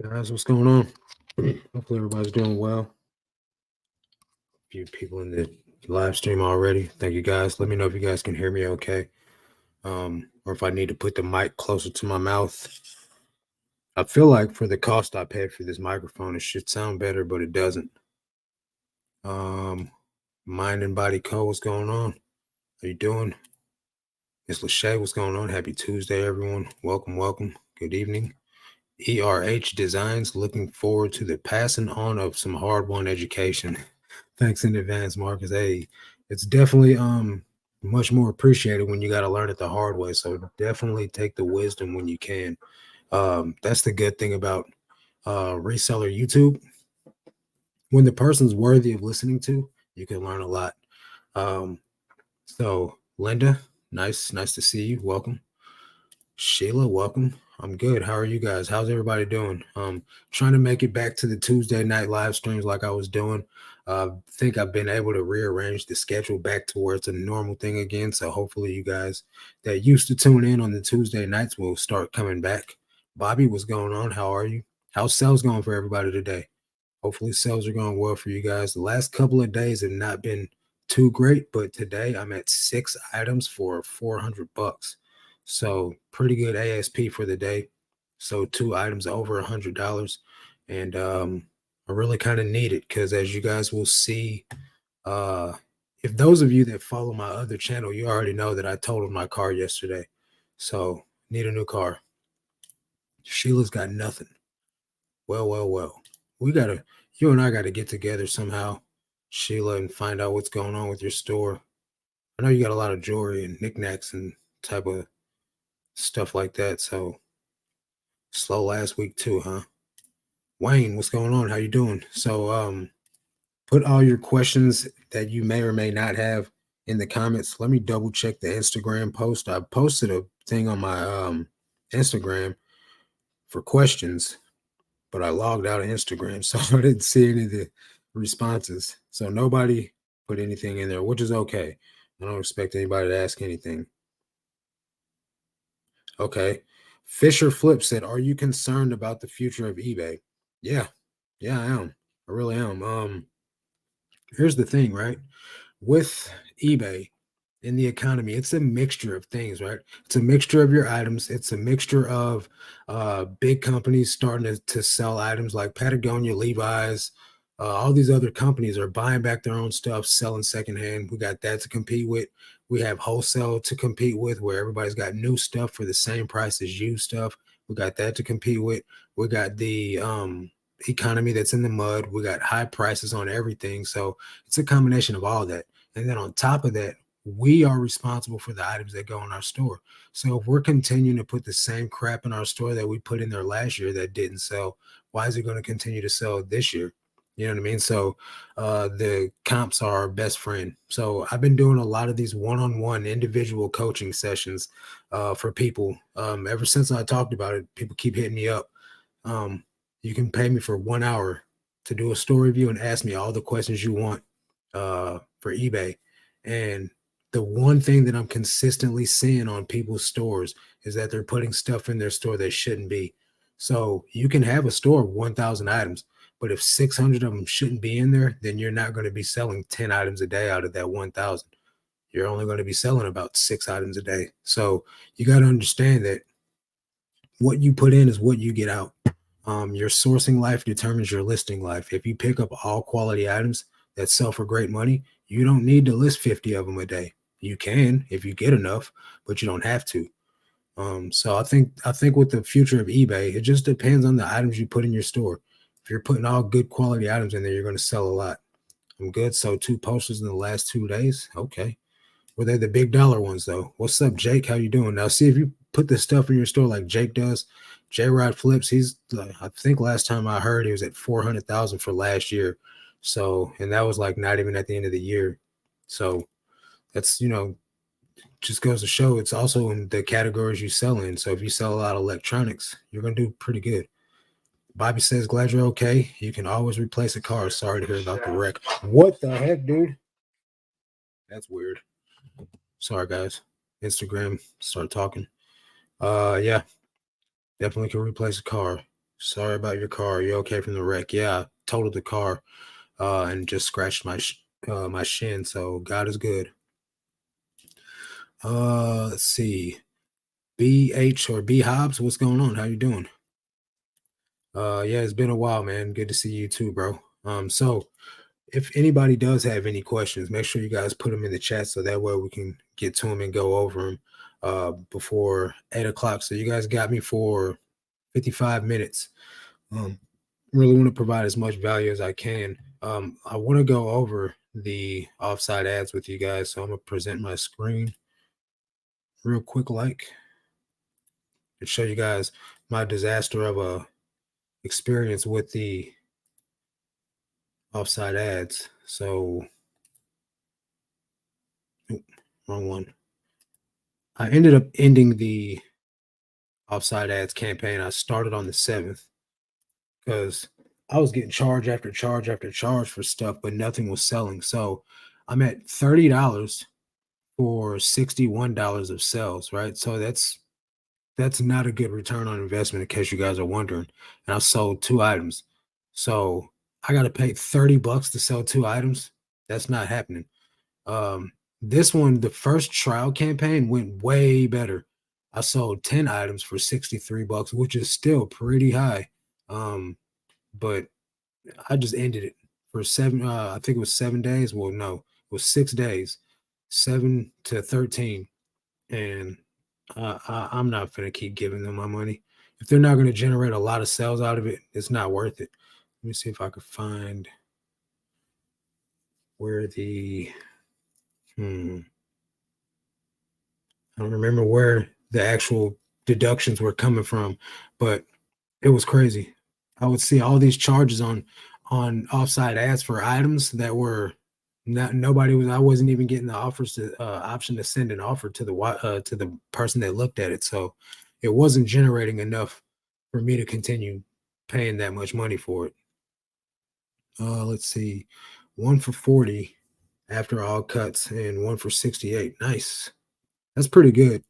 Guys, what's going on? Hopefully everybody's doing well. A few people in the live stream already. Thank you guys. Let me know if you guys can hear me okay. Or if I need to put the mic closer to my mouth. I feel like for the cost I paid for this microphone, it should sound better, but it doesn't. Mind and Body Co. What's going on? How you doing? Miss Lachey, what's going on? Happy Tuesday, everyone. Welcome. Good evening. ERH Designs, looking forward to the passing on of some hard-won education. Thanks in advance, Marcus. Hey, it's definitely much more appreciated when you got to learn it the hard way. So definitely take the wisdom when you can. That's the good thing about reseller YouTube. When the person's worthy of listening to, you can learn a lot. So Linda, nice to see you. Welcome. Sheila, welcome. I'm good. How are you guys? How's everybody doing? Trying to make it back to the Tuesday night live streams like I was doing. Think I've been able to rearrange the schedule back to where it's a normal thing again. So hopefully you guys that used to tune in on the Tuesday nights will start coming back. Bobby, what's going on? How are you? How's sales going for everybody today? Hopefully sales are going well for you guys. The last couple of days have not been too great, but today I'm at 6 items for $400. So pretty good ASP for the day. So 2 items over $100. And I really kind of need it because as you guys will see, if those of you that follow my other channel, you already know that I totaled my car yesterday. So need a new car. Sheila's got nothing. Well. You and I gotta get together somehow, Sheila, and find out what's going on with your store. I know you got a lot of jewelry and knickknacks and type of stuff like that. So slow last week too, huh? Wayne, what's going on? How you doing? So put all your questions that you may or may not have in the comments. Let me double check the Instagram post. I posted a thing on my Instagram for questions, but I logged out of Instagram, so I didn't see any of the responses. So nobody put anything in there, which is okay. I don't expect anybody to ask anything. Okay. Fisher Flip said, "Are you concerned about the future of eBay?" Yeah, I am. I really am. Here's the thing, right? With eBay in the economy, it's a mixture of things, right? It's a mixture of your items. It's a mixture of big companies starting to sell items like Patagonia, Levi's, all these other companies are buying back their own stuff, selling secondhand. We got that to compete with. We have wholesale to compete with, where everybody's got new stuff for the same price as used stuff. We got that to compete with. We got the economy that's in the mud. We got high prices on everything. So it's a combination of all that. And then on top of that, we are responsible for the items that go in our store. So if we're continuing to put the same crap in our store that we put in there last year that didn't sell, why is it going to continue to sell this year? You know what I mean? So the comps are our best friend. So I've been doing a lot of these one-on-one individual coaching sessions for people. Ever since I talked about it, people keep hitting me up. You can pay me for 1 hour to do a store review and ask me all the questions you want for eBay. And the one thing that I'm consistently seeing on people's stores is that they're putting stuff in their store that shouldn't be. So you can have a store of 1,000 items, but if 600 of them shouldn't be in there, then you're not going to be selling 10 items a day out of that 1,000. You're only going to be selling about 6 items a day. So you got to understand that what you put in is what you get out. Your sourcing life determines your listing life. If you pick up all quality items that sell for great money, you don't need to list 50 of them a day. You can if you get enough, but you don't have to. So I think with the future of eBay, it just depends on the items you put in your store. If you're putting all good quality items in there, you're going to sell a lot. I'm good. So 2 posters in the last 2 days. Okay. Were they the big dollar ones though? What's up, Jake? How you doing? Now see if you put this stuff in your store like Jake does. J Rod Flips, he's I think last time I heard he was at 400,000 for last year. So, and that was like not even at the end of the year. So that's, just goes to show it's also in the categories you sell in. So if you sell a lot of electronics, you're gonna do pretty good. Bobby says, "Glad you're okay. You can always replace a car. Sorry to hear about the wreck." What the heck, dude? That's weird. Sorry, guys. Instagram, start talking. Yeah, definitely can replace a car. Sorry about your car. You okay from the wreck? Yeah, I totaled the car and just scratched my shin. So God is good. Let's see. BH or B Hobbs, what's going on? How you doing? Yeah, it's been a while, man. Good to see you too, bro. So if anybody does have any questions, make sure you guys put them in the chat so that way we can get to them and go over them before 8 o'clock. So you guys got me for 55 minutes. Um, really want to provide as much value as I can. I want to go over the offside ads with you guys. So I'm gonna present my screen real quick, like to show you guys my disaster of a experience with the offside ads. So, oop, wrong one. I ended up ending the offside ads campaign. I started on the 7th because I was getting charge after charge after charge for stuff, but nothing was selling. So I'm at $30 for $61 of sales, right? So that's not a good return on investment in case you guys are wondering. And I sold 2 items. So I got to pay $30 to sell 2 items. That's not happening. Um, this one, the first trial campaign went way better. I sold 10 items for $63, which is still pretty high. Um, but I just ended it for I think it was 7 days. Well, no, it was 6 days, 7 to 13. And I'm not gonna keep giving them my money. If they're not gonna generate a lot of sales out of it, it's not worth it. Let me see if I could find where the hmm. I don't remember where the actual deductions were coming from, but it was crazy. I would see all these charges on offside ads for items that were not nobody was. I wasn't even getting the offers to option to send an offer to the person that looked at it. So it wasn't generating enough for me to continue paying that much money for it. Let's see, one for 40 after all cuts and one for 68. Nice. That's pretty good.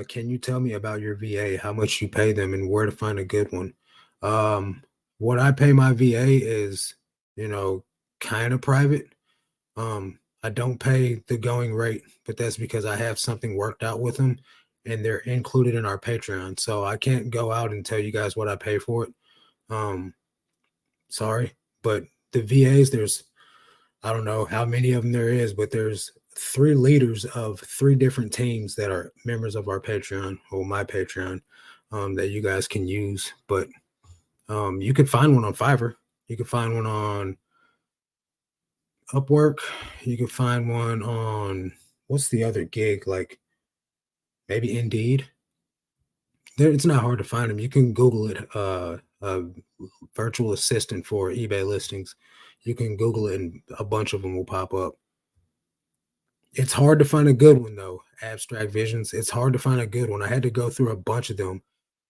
Can you tell me about your VA, how much you pay them, and where to find a good one? Um, what I pay my VA is, you know, kind of private. I don't pay the going rate, but that's because I have something worked out with them and they're included in our Patreon. So I can't go out and tell you guys what I pay for it. Um, sorry, but the VAs, I don't know how many of them there is, but there's 3 leaders of 3 different teams that are members of our Patreon or my Patreon that you guys can use. But you could find one on Fiverr. You could find one on Upwork. You could find one on what's the other gig? Like maybe Indeed. It's not hard to find them. You can Google it. Virtual assistant for eBay listings. You can Google it, and a bunch of them will pop up. It's hard to find a good one though. Abstract Visions. It's hard to find a good one. I had to go through a bunch of them,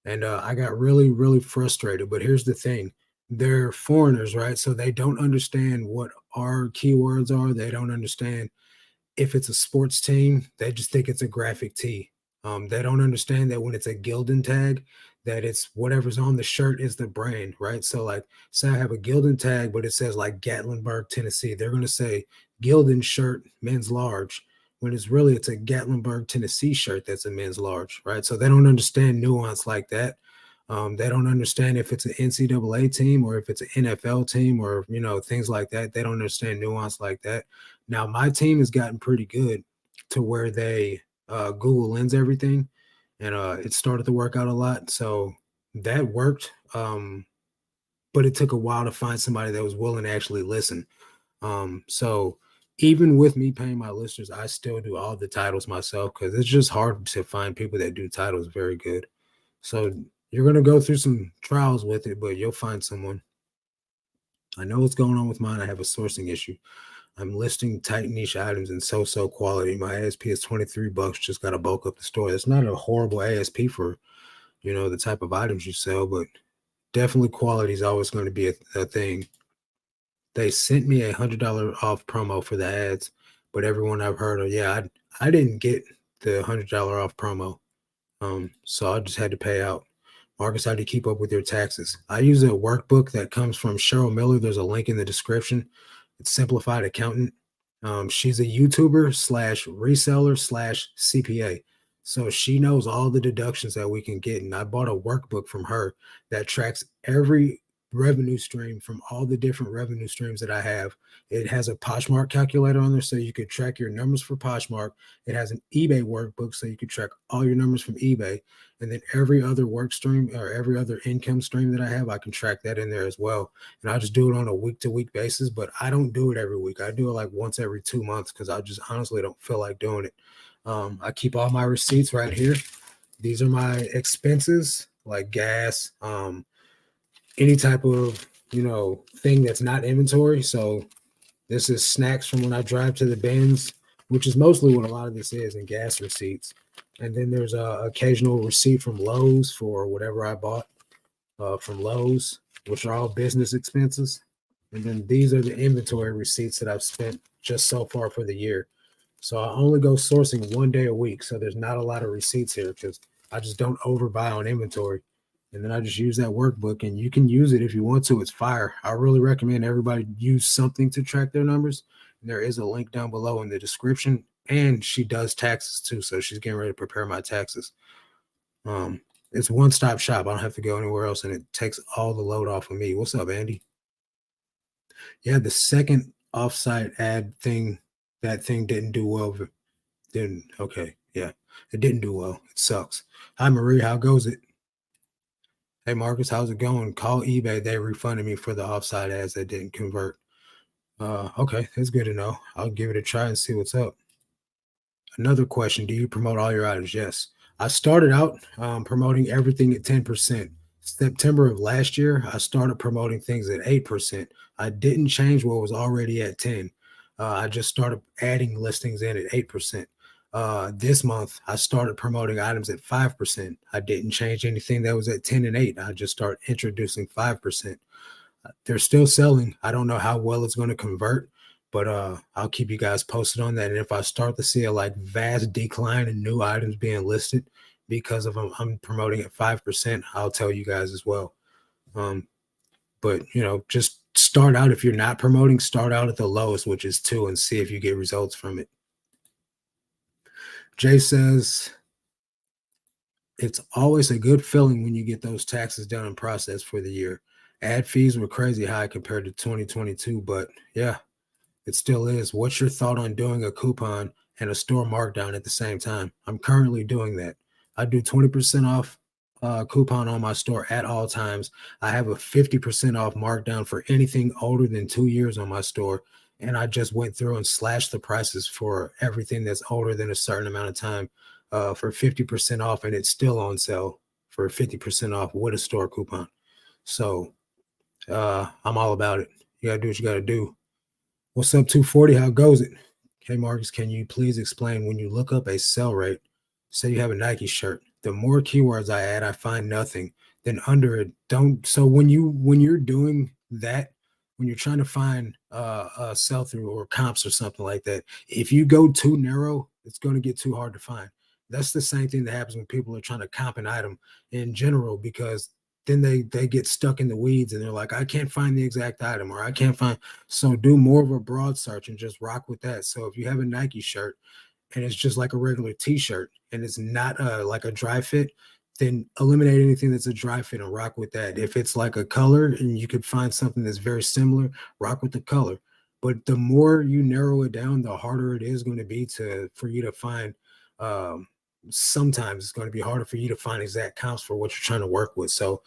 and I got really, really frustrated. But here's the thing: they're foreigners, right? So they don't understand what our keywords are. They don't understand if it's a sports team, they just think it's a graphic tee. They don't understand that when it's a Gildan tag, that it's whatever's on the shirt is the brand, right? So, like, say I have a Gildan tag, but it says like Gatlinburg, Tennessee. They're going to say Gildan shirt, men's large, when it's a Gatlinburg, Tennessee shirt that's a men's large, right? So they don't understand nuance like that. They don't understand if it's an NCAA team or if it's an NFL team or things like that. They don't understand nuance like that. Now, my team has gotten pretty good to where they Google Lens everything, and it started to work out a lot. So that worked, but it took a while to find somebody that was willing to actually listen. So even with me paying my listeners, I still do all the titles myself because it's just hard to find people that do titles very good. So you're gonna go through some trials with it, but you'll find someone. I know what's going on with mine. I have a sourcing issue. I'm listing tight niche items in so quality. My ASP is $23. Just got to bulk up the store. It's not a horrible ASP for the type of items you sell, but definitely quality is always going to be a thing. They sent me $100 off promo for the ads, but everyone I've heard of, yeah, I didn't get the $100 off promo. So I just had to pay out. Marcus, how do you keep up with your taxes? I use a workbook that comes from Cheryl Miller. There's a link in the description. It's Simplified Accountant. She's a YouTuber slash reseller slash CPA. So she knows all the deductions that we can get. And I bought a workbook from her that tracks every revenue stream from all the different revenue streams that I have. It has a Poshmark calculator on there so you could track your numbers for Poshmark. It has an eBay workbook so you can track all your numbers from eBay. And then every other work stream or every other income stream that I have, I can track that in there as well. And I just do it on a week to week basis, but I don't do it every week. I do it like once every 2 months because I just honestly don't feel like doing it. I keep all my receipts right here. These are my expenses like gas, any type of, thing that's not inventory. So this is snacks from when I drive to the bins, which is mostly what a lot of this is, and gas receipts. And then there's a occasional receipt from Lowe's for whatever I bought from Lowe's, which are all business expenses. And then these are the inventory receipts that I've spent just so far for the year. So I only go sourcing 1 day a week. So there's not a lot of receipts here because I just don't overbuy on inventory. And then I just use that workbook, and you can use it if you want to. It's fire. I really recommend everybody use something to track their numbers. And there is a link down below in the description. And she does taxes too. So she's getting ready to prepare my taxes. It's one-stop shop. I don't have to go anywhere else, and it takes all the load off of me. What's up, Andy? Yeah, the second offsite ad thing, that thing didn't do well. Didn't okay. Yeah, it didn't do well. It sucks. Hi, Marie. How goes it? Hey, Marcus, how's it going? Call eBay. They refunded me for the offsite ads that didn't convert. Okay, that's good to know. I'll give it a try and see what's up. Another question: do you promote all your items? Yes. I started out promoting everything at 10%. September of last year, I started promoting things at 8%. I didn't change what was already at 10. I just started adding listings in at 8%. This month, I started promoting items at 5%. I didn't change anything that was at 10 and 8. I just started introducing 5%. They're still selling. I don't know how well it's going to convert, but I'll keep you guys posted on that. And if I start to see a like vast decline in new items being listed because of I'm promoting at 5%, I'll tell you guys as well. But just start out, if you're not promoting, start out at the lowest, which is 2, and see if you get results from it. Jay says it's always a good feeling when you get those taxes done and processed for the year. Ad fees were crazy high compared to 2022, but yeah, it still is. What's your thought on doing a coupon and a store markdown at the same time? I'm currently doing that. I do 20% off coupon on my store at all times. I have a 50% off markdown for anything older than 2 years on my store. And I just went through and slashed the prices for everything that's older than a certain amount of time for 50% off. And it's still on sale for 50% off with a store coupon. So I'm all about it. You got to do what you got to do. What's up, 240? How goes it? Hey, Marcus, can you please explain when you look up a sell rate? Say you have a Nike shirt. The more keywords I add, I find nothing. Then under it, don't. So when you're doing that, when you're trying to find a sell through or comps or something like that, if you go too narrow, it's going to get too hard to find. That's the same thing that happens when people are trying to comp an item in general, because then they get stuck in the weeds and they're like, I can't find the exact item, or I can't find. So do more of a broad search and just rock with that. So if you have a Nike shirt and it's just like a regular t-shirt and it's not like a dry fit, then eliminate anything that's a dry fit and rock with that. If it's like a color and you could find something that's very similar, rock with the color. But the more you narrow it down, the harder it is going to be for you to find. Sometimes it's going to be harder for you to find exact comps for what you're trying to work with. So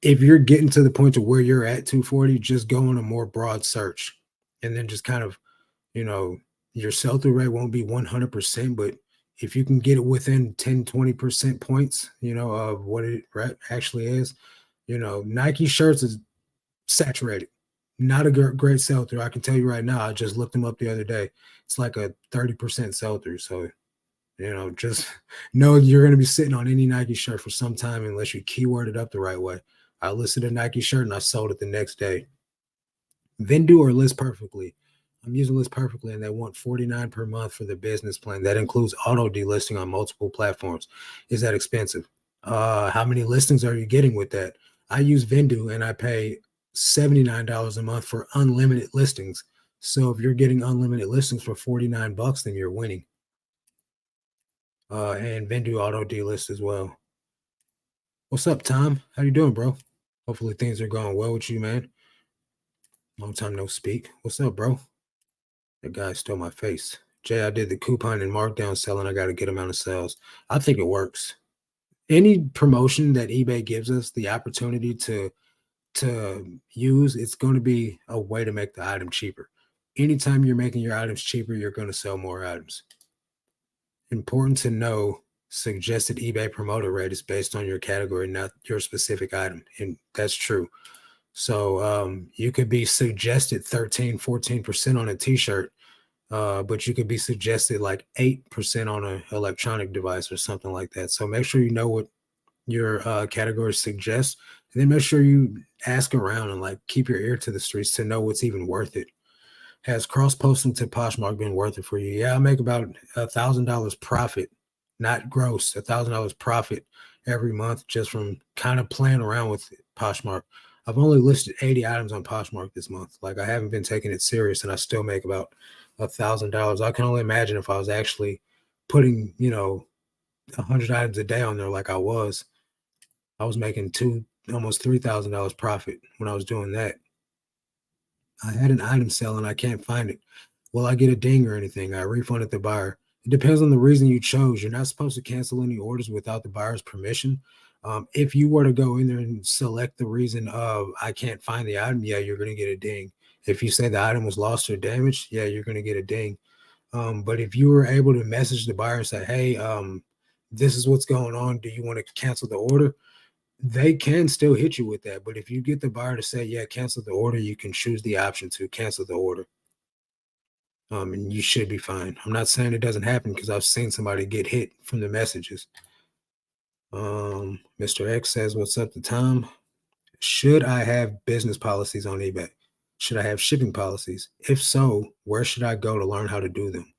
if you're getting to the point to where you're at 240, just go on a more broad search, and then just kind of, your sell-through rate won't be 100%, but if you can get it within 10, 20% points, of what it actually is, Nike shirts is saturated. Not a great sell-through. I can tell you right now, I just looked them up the other day. It's like a 30% sell-through. So, just know you're going to be sitting on any Nike shirt for some time unless you keyword it up the right way. I listed a Nike shirt and I sold it the next day. Vendu or List Perfectly. I'm using List Perfectly, and they want $49 per month for the business plan. That includes auto delisting on multiple platforms. Is that expensive? How many listings are you getting with that? I use Vendu and I pay $79 a month for unlimited listings. So if you're getting unlimited listings for 49 bucks, then you're winning. And Vendu auto delist as well. What's up, Tom? How you doing, bro? Hopefully things are going well with you, man. Long time no speak. What's up, bro? That guy stole my face. Jay, I did the coupon and markdown selling. I got a good amount of sales. I think it works. Any promotion that eBay gives us the opportunity to use, it's going to be a way to make the item cheaper. Anytime you're making your items cheaper, you're going to sell more items. Important to know, suggested eBay promoter rate is based on your category, not your specific item. And that's true. So you could be suggested 13, 14% on a t-shirt, but you could be suggested like 8% on an electronic device or something like that. So make sure you know what your category suggests, and then make sure you ask around and like keep your ear to the streets to know what's even worth it. Has cross posting to Poshmark been worth it for you? Yeah, I make about $1,000 profit, not gross, $1,000 profit every month just from kind of playing around with Poshmark. I've only listed 80 items on Poshmark this month. Like I haven't been taking it serious, and I still make about $1,000. I can only imagine if I was actually putting, 100 items a day on there like I was. I was making almost $3,000 profit when I was doing that. I had an item sell and I can't find it. Will I get a ding or anything? I refunded the buyer. It depends on the reason you chose. You're not supposed to cancel any orders without the buyer's permission. If you were to go in there and select the reason of I can't find the item, yeah, you're going to get a ding. If you say the item was lost or damaged, yeah, you're going to get a ding. But if you were able to message the buyer and say, hey, this is what's going on. Do you want to cancel the order? They can still hit you with that. But if you get the buyer to say, yeah, cancel the order, you can choose the option to cancel the order. And you should be fine. I'm not saying it doesn't happen because I've seen somebody get hit from the messages. Mr. X says, what's up to Tom? Should I have business policies on eBay? Should I have shipping policies? If so, where should I go to learn how to do them?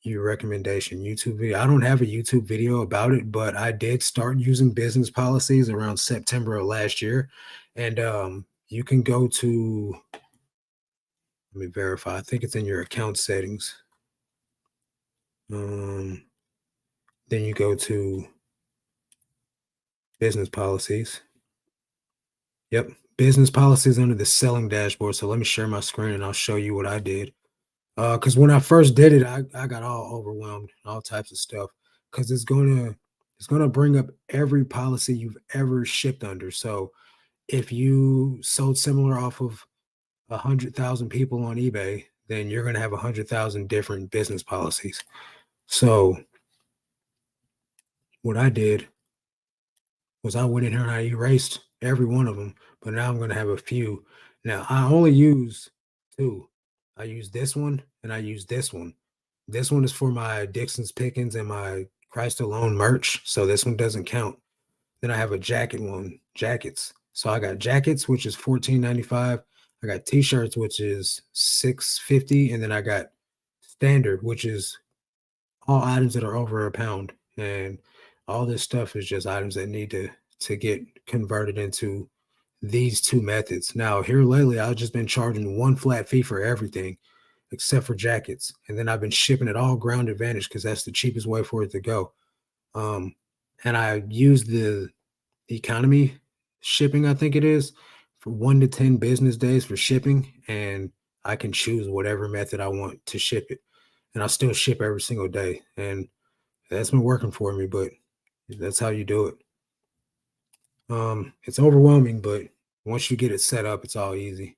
Your recommendation, YouTube video. I don't have a YouTube video about it, but I did start using business policies around September of last year. And you can go to, let me verify. I think it's in your account settings. Then you go to business policies. Yep, business policies under the selling dashboard. So let me share my screen and I'll show you what I did. Because when I first did it, I got all overwhelmed, all types of stuff. Because it's gonna bring up every policy you've ever shipped under. So if you sold similar off of 100,000 people on eBay, then you're gonna have 100,000 different business policies. So what I did was I went in here and I erased every one of them, but now I'm gonna have a few. Now I only use two. I use this one and I use this one. This one is for my Dixon's Pickens and my Christ Alone merch, so this one doesn't count. Then I have a jacket one, jackets. So I got jackets, which is $14.95. I got t-shirts, which is $6.50, and then I got standard, which is all items that are over a pound. And all this stuff is just items that need to get converted into these two methods. Now, here lately, I've just been charging one flat fee for everything except for jackets. And then I've been shipping it all ground advantage because that's the cheapest way for it to go. Um, and I use the economy shipping, I think it is, for 1 to 10 business days for shipping. And I can choose whatever method I want to ship it. And I still ship every single day. And that's been working for me, but that's how you do it. It's overwhelming, but once you get it set up, it's all easy.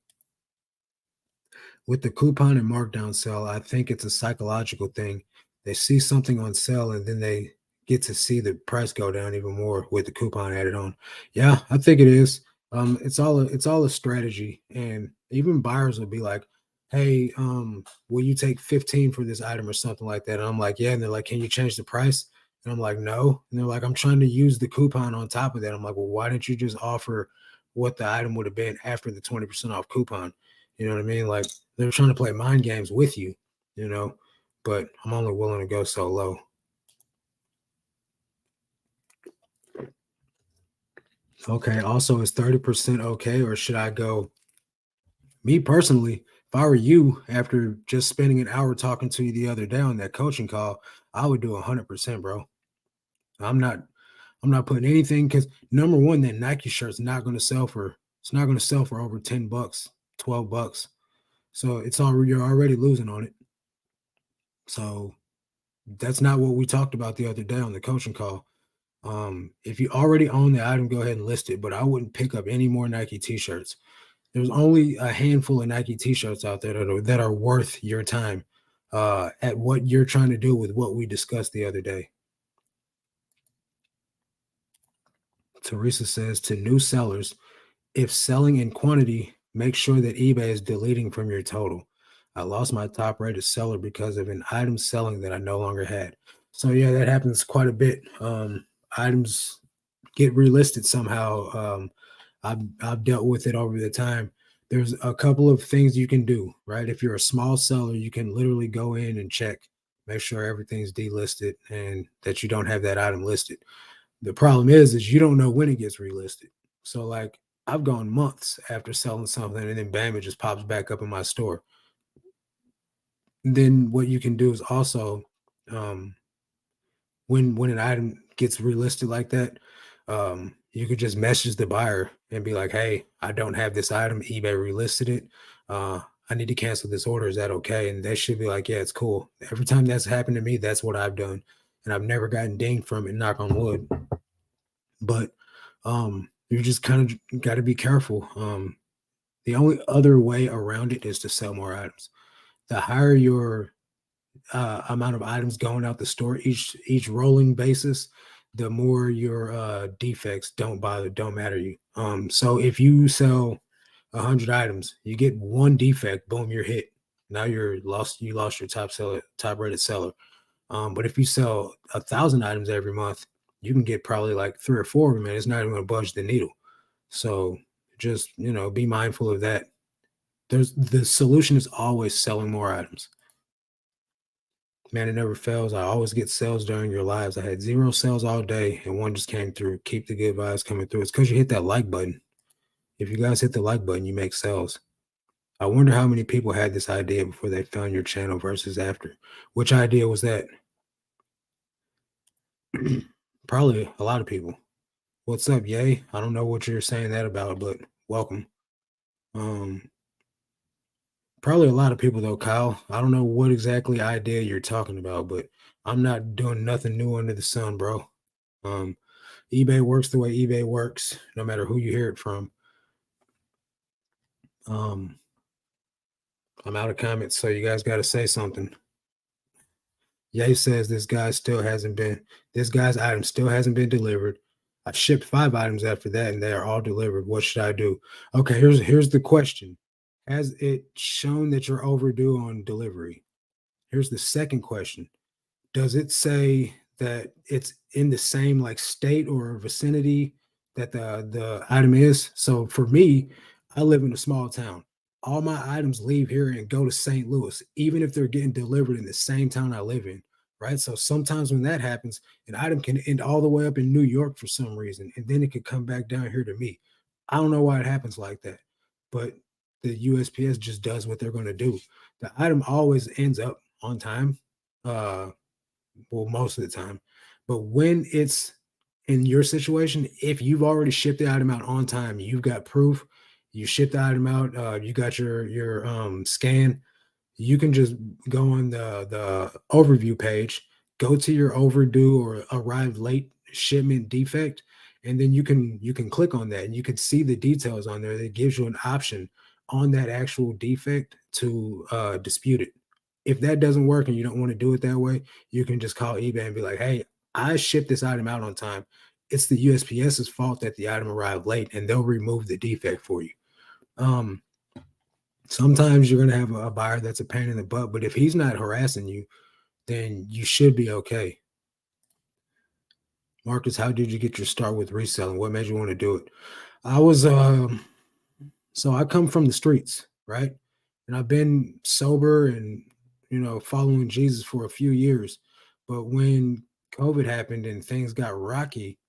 With the coupon and markdown sale, I think it's a psychological thing. They see something on sale and then they get to see the price go down even more with the coupon added on. Yeah, I think it is. It's all a strategy, and even buyers will be like, "Hey, will you take 15 for this item or something like that?" And I'm like, "Yeah." And they're like, "Can you change the price?" And I'm like, "No." And they're like, "I'm trying to use the coupon on top of that." I'm like, "Well, why didn't you just offer what the item would have been after the 20% off coupon?" You know what I mean? Like they're trying to play mind games with you, you know, but I'm only willing to go so low. Okay. Also, is 30% okay, or should I go? Me personally, if I were you, after just spending an hour talking to you the other day on that coaching call, I would do 100%, bro. I'm not. I'm not putting anything because number one, that Nike shirt's not going to sell for. It's not going to sell for over $10, $12. So it's already you're already losing on it. So that's not what we talked about the other day on the coaching call. If you already own the item, go ahead and list it. But I wouldn't pick up any more Nike t-shirts. There's only a handful of Nike t-shirts out there that are worth your time at what you're trying to do with what we discussed the other day. Teresa says to new sellers, if selling in quantity, make sure that eBay is deleting from your total. I lost my top rated seller because of an item selling that I no longer had. So yeah, that happens quite a bit. Items get relisted somehow. I've dealt with it over the time. There's a couple of things you can do, right? If you're a small seller, you can literally go in and check, make sure everything's delisted and that you don't have that item listed. The problem is you don't know when it gets relisted. So like I've gone months after selling something and then bam, it just pops back up in my store. And then what you can do is also um, when an item gets relisted like that, you could just message the buyer and be like, "Hey, I don't have this item. eBay relisted it. I need to cancel this order. Is that okay?" And they should be like, "Yeah, it's cool." Every time that's happened to me, that's what I've done, and I've never gotten dinged from it. Knock on wood. But you just kind of got to be careful. The only other way around it is to sell more items. The higher your amount of items going out the store each rolling basis, the more your defects don't matter to you. So if you sell 100 items, you get one defect, boom, you're hit. Now you lost your top rated seller. But if you sell 1,000 items every month, you can get probably like 3 or 4 of them, and it's not even going to budge the needle. So just be mindful of that. There's the solution is always selling more items. Man, it never fails. I always get sales during your lives. I had 0 sales all day, and one just came through. Keep the good vibes coming through. It's because you hit that like button. If you guys hit the like button, you make sales. I wonder how many people had this idea before they found your channel versus after. Which idea was that? Probably a lot of people. What's up, Yay? I don't know what you're saying that about, but welcome. Um, Probably a lot of people though, Kyle. I don't know what exactly idea you're talking about, but I'm not doing nothing new under the sun, bro. Um, eBay works the way eBay works, no matter who you hear it from. Um, I'm out of comments, so you guys got to say something. Ye says this guy's item still hasn't been delivered. I shipped 5 items after that, and they are all delivered. What should I do? Okay, here's the question. Has it shown that you're overdue on delivery? Here's the second question. Does it say that it's in the same like state or vicinity that the item is? So for me, I live in a small town. All my items leave here and go to St. Louis, even if they're getting delivered in the same town I live in, right? So sometimes when that happens, an item can end all the way up in New York for some reason, and then it could come back down here to me. I don't know why it happens like that, but the USPS just does what they're going to do. The item always ends up on time. Well, most of the time. But when it's in your situation, if you've already shipped the item out on time, you've got proof, you shipped the item out, you got your scan, you can just go on the overview page, go to your overdue or arrived late shipment defect, and then you can click on that and you can see the details on there. That gives you an option on that actual defect to dispute it. If that doesn't work and you don't want to do it that way, you can just call eBay and be like, "Hey, I shipped this item out on time. It's the USPS's fault that the item arrived late," and they'll remove the defect for you. Um, Sometimes you're gonna have a buyer that's a pain in the butt, but if he's not harassing you, then you should be okay. Marcus, how did you get your start with reselling? What made you want to do it? I was so I come from the streets, right? And I've been sober and following Jesus for a few years. But when COVID happened and things got rocky,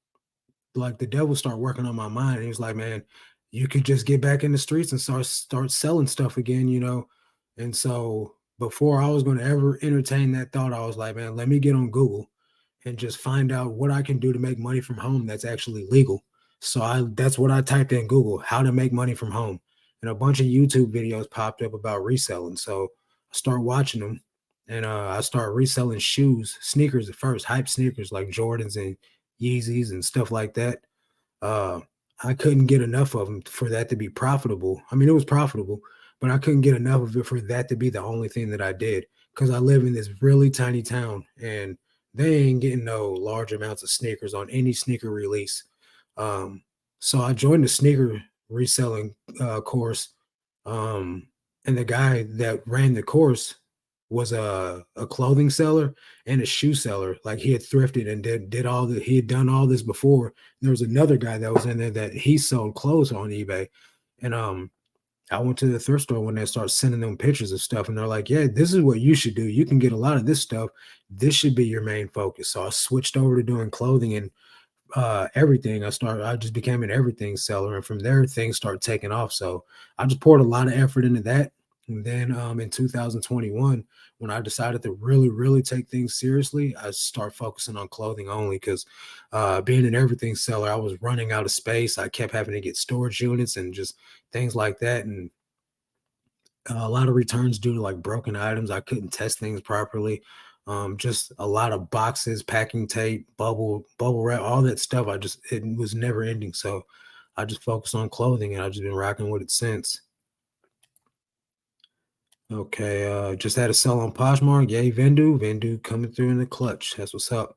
like the devil start working on my mind. And he was like, man, you could just get back in the streets and start selling stuff again, you know. And so before I was going to ever entertain that thought, I was like, man, let me get on Google and just find out what I can do to make money from home that's actually legal. So I that's what I typed in Google, how to make money from home. And a bunch of YouTube videos popped up about reselling. So I start watching them, and I start reselling shoes, sneakers at first, hype sneakers like Jordans and Yeezys and stuff like that. uh, I couldn't get enough of them for that to be profitable. I mean, it was profitable, but I couldn't get enough of it for that to be the only thing that I did because I live in this really tiny town and they ain't getting no large amounts of sneakers on any sneaker release. Um, so I joined the sneaker reselling course, um, and the guy that ran the course was a clothing seller and a shoe seller. Like he had thrifted and did all the he had done all this before. There was another guy that was in there that he sold clothes on eBay. And I went to the thrift store when they start sending them pictures of stuff, and they're like, "Yeah, this is what you should do. You can get a lot of this stuff. This should be your main focus." So I switched over to doing clothing and everything. I just became an everything seller, and from there things started taking off. So I just poured a lot of effort into that. And then in 2021, when I decided to really take things seriously, I start focusing on clothing only because being an everything seller, I was running out of space. I kept having to get storage units and just things like that. And a lot of returns due to like broken items. I couldn't test things properly. Just a lot of boxes, packing tape, bubble wrap, all that stuff. It was never ending. So I just focused on clothing and I've just been rocking with it since. Okay, just had a sell on Poshmark. Yay, Vendu coming through in the clutch. That's what's up.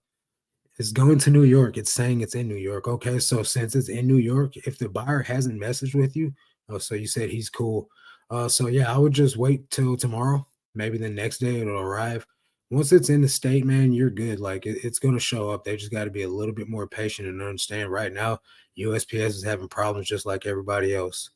It's going to New York. It's saying it's in New York. Okay, so since it's in New York, if the buyer hasn't messaged with you, oh, so you said he's cool. So yeah, I would just wait till tomorrow. Maybe the next day it'll arrive. Once it's in the state, man, you're good. Like it's gonna show up. They just got to be a little bit more patient and understand. Right now, USPS is having problems just like everybody else.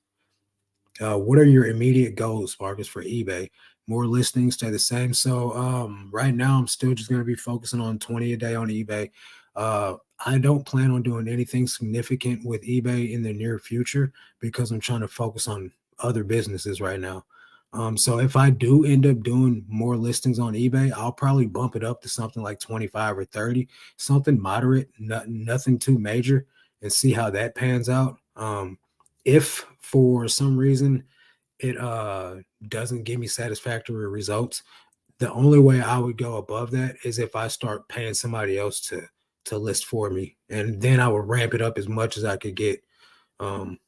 What are your immediate goals, Marcus, for eBay? More listings, stay the same. So right now, I'm still just going to be focusing on 20 a day on eBay. I don't plan on doing anything significant with eBay in the near future because I'm trying to focus on other businesses right now. So if I do end up doing more listings on eBay, I'll probably bump it up to something like 25 or 30, something moderate, nothing too major, and see how that pans out. If for some reason it doesn't give me satisfactory results, the only way I would go above that is if I start paying somebody else to list for me, and then I would ramp it up as much as I could get. Um,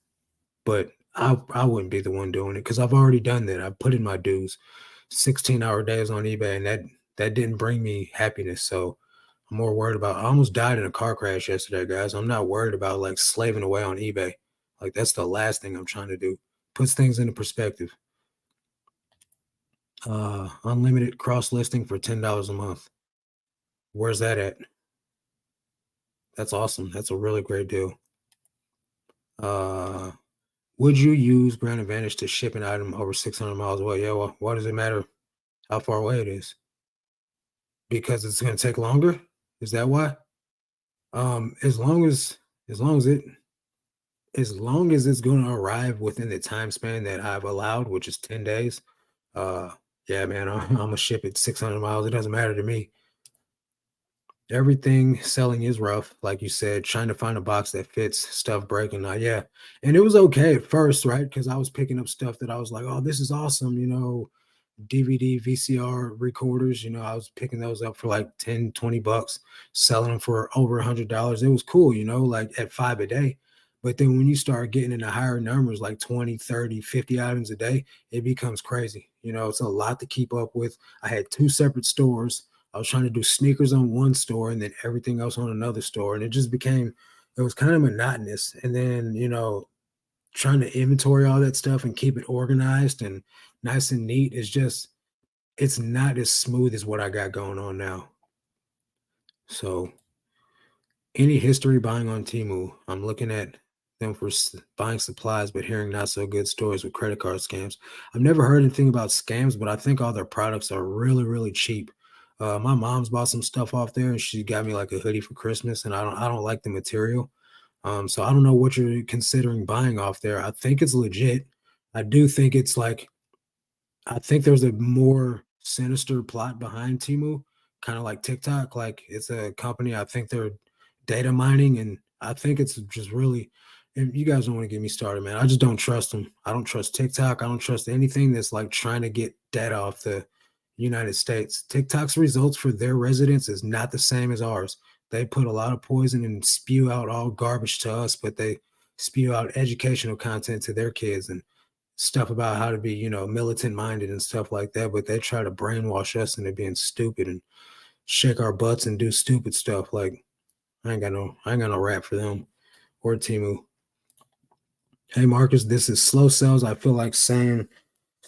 but I wouldn't be the one doing it because I've already done that. I put in my dues, 16-hour days on eBay, and that didn't bring me happiness. So I'm more worried about. I almost died in a car crash yesterday, guys. I'm not worried about like slaving away on eBay. Like that's the last thing I'm trying to do. Puts things into perspective. Unlimited cross listing for $10 a month. Where's that at? That's awesome. That's a really great deal. Uh, would you use Grand Advantage to ship an item over 600 miles away? Yeah, well, why does it matter how far away it is? Because it's going to take longer. Is that why? As long as long as it as long as it's going to arrive within the time span that I've allowed, which is 10 days. Uh, yeah, man, I'm gonna ship it 600 miles. It doesn't matter to me. Everything selling is rough, like you said. Trying to find a box that fits, stuff breaking. Yeah, and it was okay at first, right? Because I was picking up stuff that I was like, "Oh, this is awesome," DVD, VCR recorders. I was picking those up for like 10, 20 bucks, selling them for over $100. It was cool, like at 5 a day. But then when you start getting into higher numbers, like 20, 30, 50 items a day, it becomes crazy. It's a lot to keep up with. I had two separate stores. I was trying to do sneakers on one store and then everything else on another store. And it was kind of monotonous. And then, trying to inventory all that stuff and keep it organized and nice and neat is just it's not as smooth as what I got going on now. So, any history buying on Temu? I'm looking at them for buying supplies, but hearing not so good stories with credit card scams. I've never heard anything about scams, but I think all their products are really cheap. My mom's bought some stuff off there, and she got me like a hoodie for Christmas, and I don't like the material. So I don't know what you're considering buying off there. I think it's legit. I do think it's like I think there's a more sinister plot behind Temu, kind of like TikTok. Like it's a company. I think they're data mining, and I think it's just really. And you guys don't want to get me started, man. I just don't trust them. I don't trust TikTok. I don't trust anything that's like trying to get data off the United States. TikTok's results for their residents is not the same as ours. They put a lot of poison and spew out all garbage to us, but they spew out educational content to their kids. And stuff about how to be, militant minded and stuff like that, but they try to brainwash us into being stupid and shake our butts and do stupid stuff. Like I ain't got no rap for them or Timu. Hey Marcus, this is slow sales. I feel like saying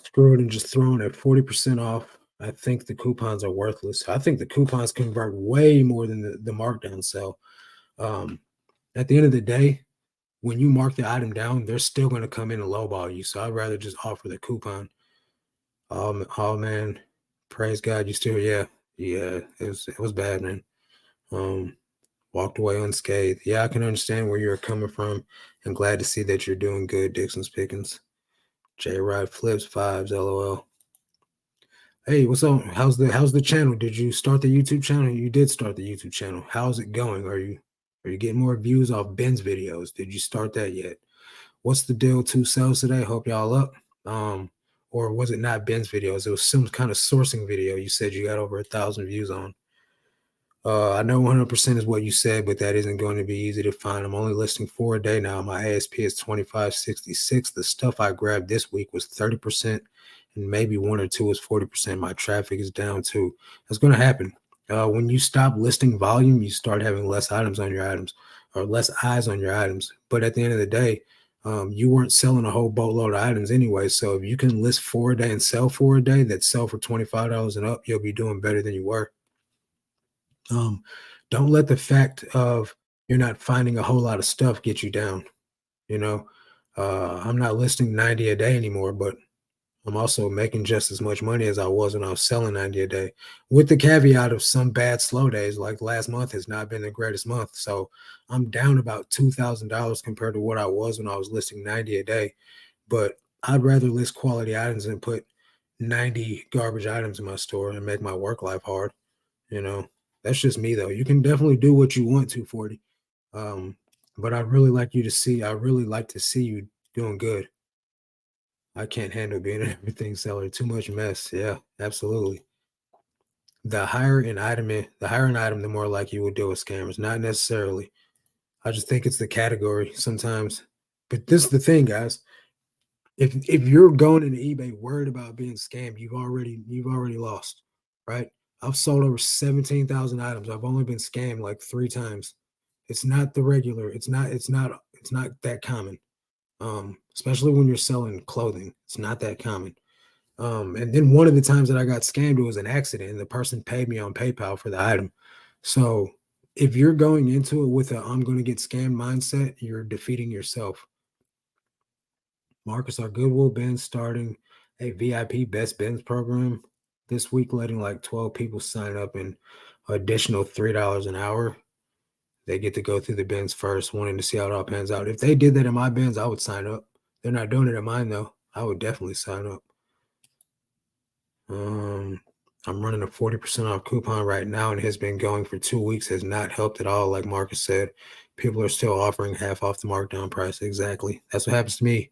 screw it and just throwing it 40% off. I think the coupons are worthless. I think the coupons convert way more than the markdown sale. Um, at the end of the day, when you mark the item down, they're still going to come in and lowball you. So I'd rather just offer the coupon. Oh man, praise God, you still, yeah, it was bad, man. Um, Walked away unscathed. Yeah, I can understand where you're coming from, and glad to see that you're doing good, Dixon's Pickens. J Rod flips fives, lol. Hey, what's up? How's the channel? Did you start the YouTube channel? You did start the YouTube channel. How's it going? Are you getting more views off Ben's videos? Did you start that yet? What's the deal? Two sales today. Hope y'all up. Um, or was it not Ben's videos? It was some kind of sourcing video. You said you got over 1,000 views on. I know 100% is what you said, but that isn't going to be easy to find. I'm only listing 4 a day now. My ASP is 25.66. The stuff I grabbed this week was 30%, and maybe one or two is 40%. My traffic is down too. That's going to happen. When you stop listing volume, you start having less items on your items or less eyes on your items. But at the end of the day, you weren't selling a whole boatload of items anyway. So if you can list 4 a day and sell 4 a day that sell for $25 and up, you'll be doing better than you were. Um, don't let the fact of you're not finding a whole lot of stuff get you down. You know, I'm not listing 90 a day anymore, but I'm also making just as much money as I was when I was selling 90 a day, with the caveat of some bad slow days. Like last month has not been the greatest month. So I'm down about $2,000 compared to what I was when I was listing 90 a day. But I'd rather list quality items than put 90 garbage items in my store and make my work life hard. You know, that's just me though. You can definitely do what you want to 40. But I really like to see you doing good. I can't handle being an everything seller. Too much mess. Yeah, absolutely. The higher an item, the more likely you will deal with scammers. Not necessarily. I just think it's the category sometimes. But this is the thing, guys. If you're going into eBay worried about being scammed, you've already lost, right? I've sold over 17,000 items. I've only been scammed like 3 times. It's not the regular. It's not that common. Especially when you're selling clothing. It's not that common. And then one of the times that I got scammed, it was an accident, and the person paid me on PayPal for the item. So if you're going into it with a I'm going to get scammed mindset, you're defeating yourself. Marcus, our Goodwill Ben's starting a VIP Best Ben's program this week, letting like 12 people sign up and additional $3 an hour. They get to go through the bins first, wanting to see how it all pans out. If they did that in my bins, I would sign up. They're not doing it in mine though. I would definitely sign up. I'm running a 40% off coupon right now, and it has been going for 2 weeks. Has not helped at all. Like Marcus said, people are still offering half off the markdown price. Exactly. That's what happens to me.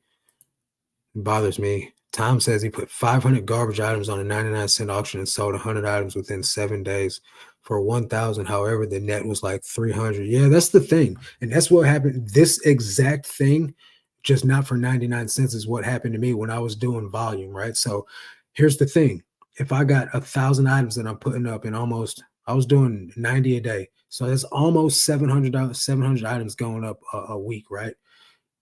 It bothers me. Tom says he put 500 garbage items on a 99-cent auction and sold 100 items within 7 days for 1,000. However, the net was like 300. Yeah, that's the thing. And that's what happened. This exact thing, just not for 99 cents, is what happened to me when I was doing volume, right? So here's the thing. If I got 1,000 items that I'm putting up in I was doing 90 a day. So that's almost $700 items going up a week, right?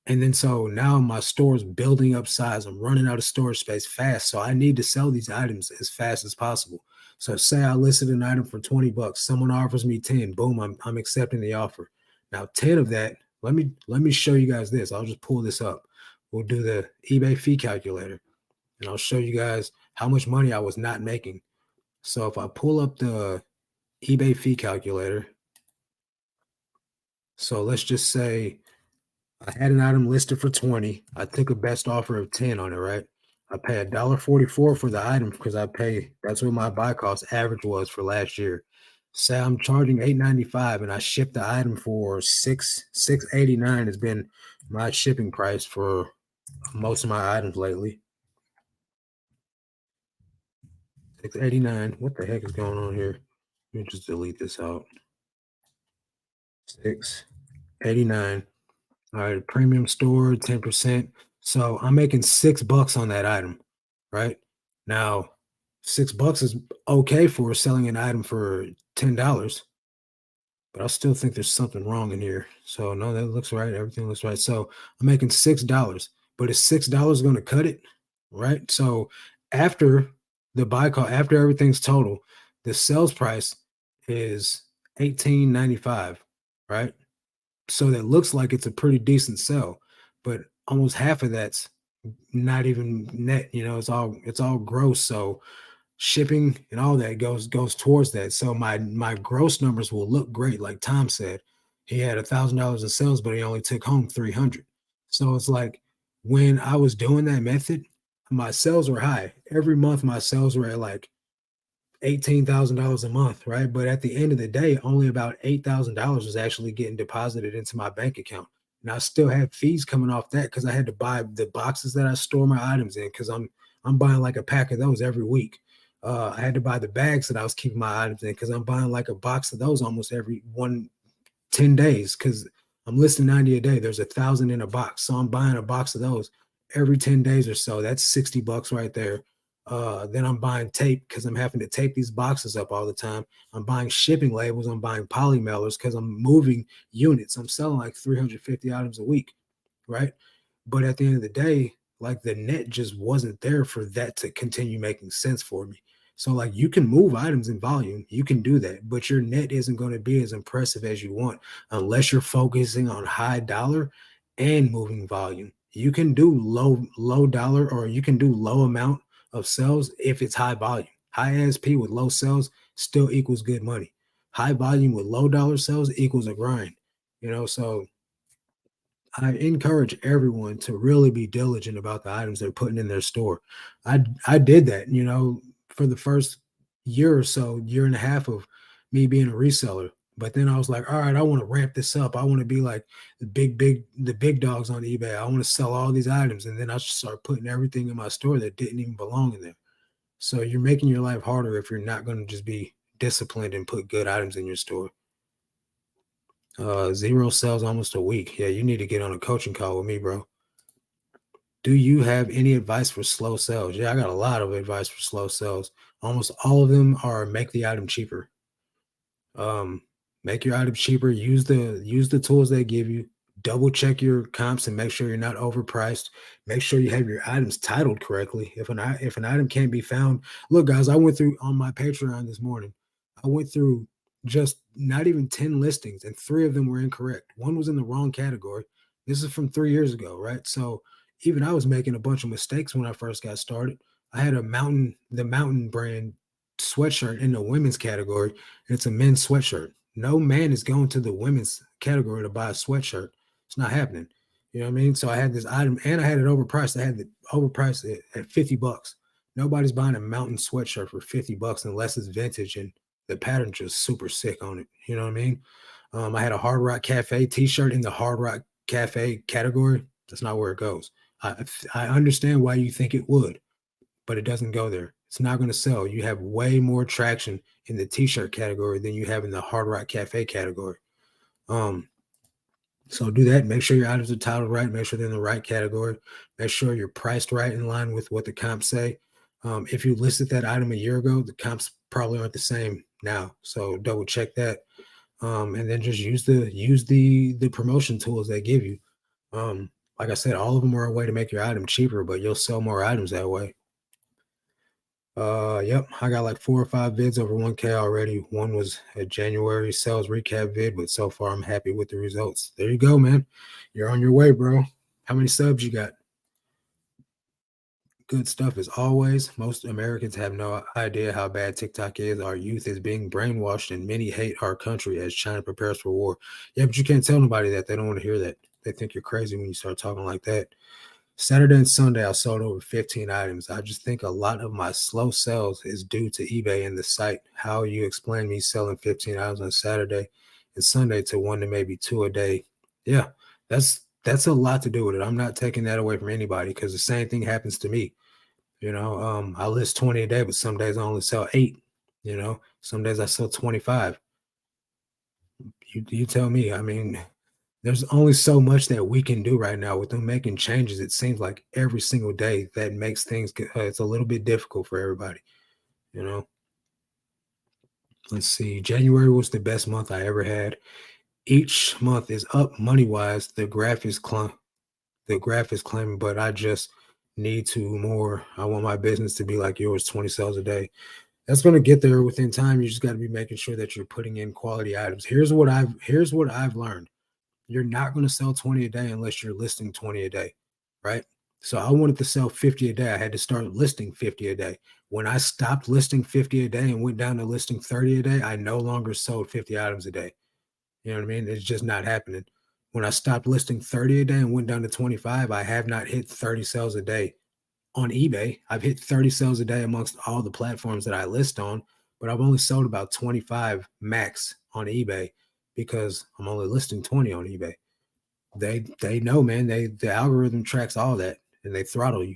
And then so now my store is building up size. I'm running out of storage space fast. So I need to sell these items as fast as possible. So say I listed an item for 20 bucks. Someone offers me 10. Boom, I'm accepting the offer. Now 10 of that, let me show you guys this. I'll just pull this up. We'll do the eBay fee calculator and I'll show you guys how much money I was not making. So if I pull up the eBay fee calculator, so let's just say I had an item listed for 20. I took a best offer of 10 on it, right? I pay $1.44 for the item because that's what my buy cost average was for last year. Say I'm charging $8.95 and I ship the item for $6.89 has been my shipping price for most of my items lately. $6.89. What the heck is going on here? Let me just delete this out. $6.89. All right, premium store, 10%. So I'm making $6 on that item, right? Now, $6 is okay for selling an item for $10, but I still think there's something wrong in here. So no, that looks right. Everything looks right. So I'm making $6, but is $6 going to cut it? Right. So after the buy call, after everything's total, the sales price is 18.95, right? So that looks like it's a pretty decent sell, but almost half of that's not even net, it's all gross. So shipping and all that goes towards that. So my gross numbers will look great. Like Tom said, he had $1,000 in sales, but he only took home 300. So it's like when I was doing that method, my sales were high. Every month my sales were at like $18,000 a month, right? But at the end of the day, only about $8,000 was actually getting deposited into my bank account. And I still had fees coming off that because I had to buy the boxes that I store my items in because I'm buying like a pack of those every week. I had to buy the bags that I was keeping my items in because I'm buying like a box of those almost every 10 days because I'm listing 90 a day. There's 1,000 in a box. So I'm buying a box of those every 10 days or so. That's $60 right there. Then I'm buying tape because I'm having to tape these boxes up all the time. I'm buying shipping labels. I'm buying poly mailers because I'm moving units. I'm selling like 350 items a week, right? But at the end of the day, like the net just wasn't there for that to continue making sense for me. So like you can move items in volume, you can do that, but your net isn't going to be as impressive as you want unless you're focusing on high dollar and moving volume. You can do low dollar or you can do low amount of sales if it's high volume. High ASP with low sales still equals good money. High volume with low dollar sales equals a grind. So I encourage everyone to really be diligent about the items they're putting in their store. I did that, for the first year or so, year and a half of me being a reseller. But then I was like, all right, I want to ramp this up. I want to be like the big dogs on eBay. I want to sell all these items. And then I just start putting everything in my store that didn't even belong in there. So you're making your life harder if you're not going to just be disciplined and put good items in your store. Zero sales almost a week. Yeah, you need to get on a coaching call with me, bro. Do you have any advice for slow sales? Yeah, I got a lot of advice for slow sales. Almost all of them are make the item cheaper. Um, make your item cheaper. Use the tools they give you. Double check your comps and make sure you're not overpriced. Make sure you have your items titled correctly. If an item can't be found, look, guys, I went through on my Patreon this morning. I went through just not even 10 listings, and three of them were incorrect. One was in the wrong category. This is from 3 years ago, right? So even I was making a bunch of mistakes when I first got started. I had the mountain brand sweatshirt in the women's category. It's a men's sweatshirt. No man is going to the women's category to buy a sweatshirt. It's not happening. You know what I mean? So I had this item and I had it overpriced. I had it overpriced at $50. Nobody's buying a mountain sweatshirt for $50 unless it's vintage and the pattern's just super sick on it. You know what I mean? I had a Hard Rock Cafe t-shirt in the Hard Rock Cafe category. That's not where it goes. I understand why you think it would, but it doesn't go there. It's not going to sell. You have way more traction in the t-shirt category than you have in the Hard Rock Cafe category. So do that. Make sure your items are titled right. Make sure they're in the right category. Make sure you're priced right in line with what the comps say. If you listed that item a year ago, the comps probably aren't the same now. So double check that. And then just use the promotion tools they give you. Like I said, all of them are a way to make your item cheaper, but you'll sell more items that way. Yep, I got like 4 or 5 vids over 1K already. One was a January sales recap vid, but so far I'm happy with the results. There you go, man. You're on your way, bro. How many subs you got? Good stuff as always. Most Americans have no idea how bad TikTok is. Our youth is being brainwashed, and many hate our country as China prepares for war. Yeah, but you can't tell nobody that. They don't want to hear that. They think you're crazy when you start talking like that. Saturday and Sunday, I sold over 15 items. I just think a lot of my slow sales is due to eBay and the site. How you explain me selling 15 items on Saturday and Sunday to one to maybe two a day? Yeah, that's a lot to do with it. I'm not taking that away from anybody because the same thing happens to me. I list 20 a day, but some days I only sell eight. Some days I sell 25. You tell me. I mean, there's only so much that we can do right now with them making changes. It seems like every single day that makes things it's a little bit difficult for everybody. You know, let's see. January was the best month I ever had. Each month is up money wise. The graph is climbing, but I just need to more. I want my business to be like yours, 20 sales a day. That's going to get there within time. You just got to be making sure that you're putting in quality items. Here's what I've learned. You're not going to sell 20 a day unless you're listing 20 a day, right? So I wanted to sell 50 a day. I had to start listing 50 a day. When I stopped listing 50 a day and went down to listing 30 a day, I no longer sold 50 items a day. You know what I mean? It's just not happening. When I stopped listing 30 a day and went down to 25, I have not hit 30 sales a day on eBay. I've hit 30 sales a day amongst all the platforms that I list on, but I've only sold about 25 max on eBay because I'm only listing 20 on eBay. They know, man. The algorithm tracks all that and they throttle you.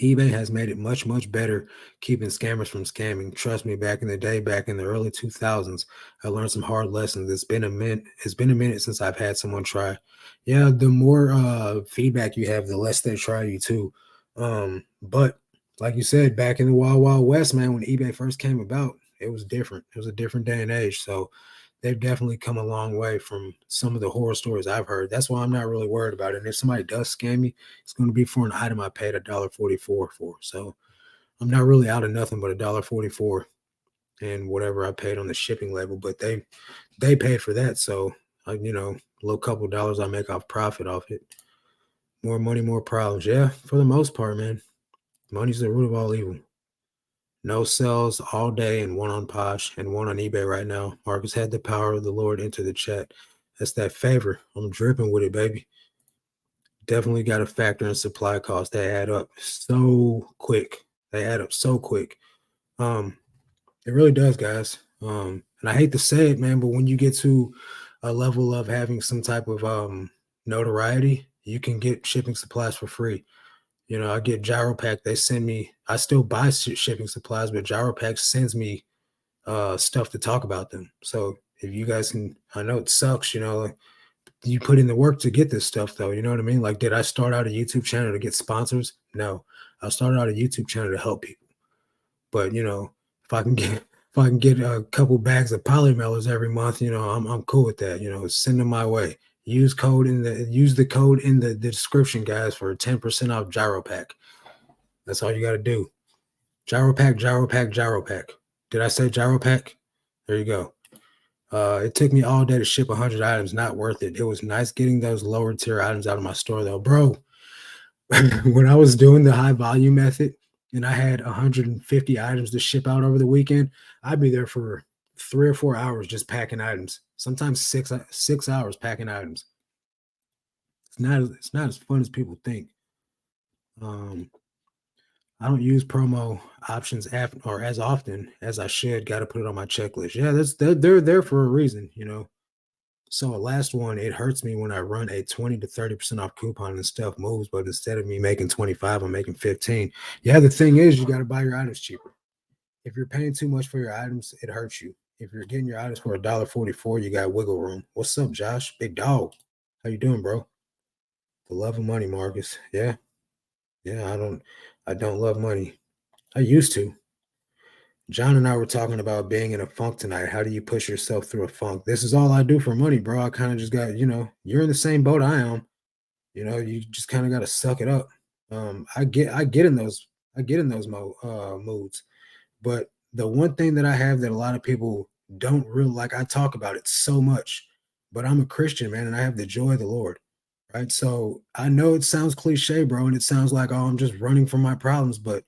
eBay has made it much, much better keeping scammers from scamming. Trust me, back in the day, back in the early 2000s, I learned some hard lessons. It's been a minute since I've had someone try. Yeah, the more feedback you have, the less they try you too. But like you said, back in the Wild Wild West, man, when eBay first came about, it was different. It was a different day and age. So they've definitely come a long way from some of the horror stories I've heard. That's why I'm not really worried about it. And if somebody does scam me, it's going to be for an item I paid $1.44 for. So I'm not really out of nothing but $1.44 and whatever I paid on the shipping label. But they paid for that. So a little couple dollars I make off profit off it. More money, more problems. Yeah, for the most part, man. Money's the root of all evil. No sales all day and one on Posh and one on eBay right now. Marcus had the power of the Lord enter the chat. That's that favor. I'm dripping with it, baby. Definitely got to factor in supply costs. They add up so quick. They add up so quick. Um, it really does, guys. And I hate to say it, man, but when you get to a level of having some type of notoriety, you can get shipping supplies for free. I get GyroPack. They send me. I still buy shipping supplies, but GyroPack sends me stuff to talk about them. So if you guys can, I know it sucks. You put in the work to get this stuff, though. You know what I mean? Like, did I start out a YouTube channel to get sponsors? No, I started out a YouTube channel to help people. But if I can get a couple bags of polymailers every month, I'm cool with that. Send them my way. Use the code in the description, guys, for 10% off GyroPack. That's all you got to do. GyroPack, GyroPack, GyroPack. Did I say GyroPack? There you go. It took me all day to ship 100 items. Not worth it. It was nice getting those lower tier items out of my store, though, bro. When I was doing the high volume method and I had 150 items to ship out over the weekend, I'd be there for 3 or 4 hours just packing items. Sometimes 6 hours packing items. It's not as fun as people think. I don't use promo options or as often as I should. Got to put it on my checklist. Yeah, they're there for a reason. So last one, it hurts me when I run a 20 to 30% off coupon and stuff moves, but instead of me making 25, I'm making 15. Yeah, the thing is you got to buy your items cheaper. If you're paying too much for your items, it hurts you. If you're getting your items for $1.44, you got wiggle room. What's up, Josh? Big dog. How you doing, bro? The love of money, Marcus. Yeah. Yeah, I don't love money. I used to. John and I were talking about being in a funk tonight. How do you push yourself through a funk? This is all I do for money, bro. I kind of just got, you're in the same boat I am. You just kind of got to suck it up. I get in those moods. But the one thing that I have that a lot of people don't really like, I talk about it so much, but I'm a Christian, man, and I have the joy of the Lord. Right. So I know it sounds cliche, bro, and it sounds like, oh, I'm just running from my problems, but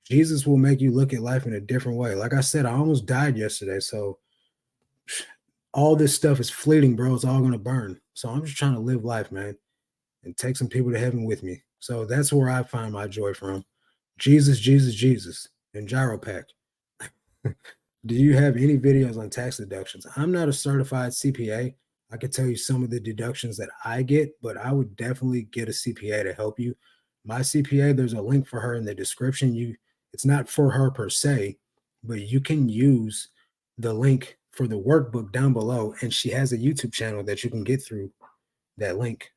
Jesus will make you look at life in a different way. Like I said, I almost died yesterday. So all this stuff is fleeting, bro. It's all gonna burn. So I'm just trying to live life, man, and take some people to heaven with me. So that's where I find my joy from. Jesus, Jesus, Jesus, and gyro pack. Do you have any videos on tax deductions? I'm not a certified CPA. I could tell you some of the deductions that I get, but I would definitely get a CPA to help you. My CPA, there's a link for her in the description. It's not for her per se, but you can use the link for the workbook down below, and she has a YouTube channel that you can get through that link.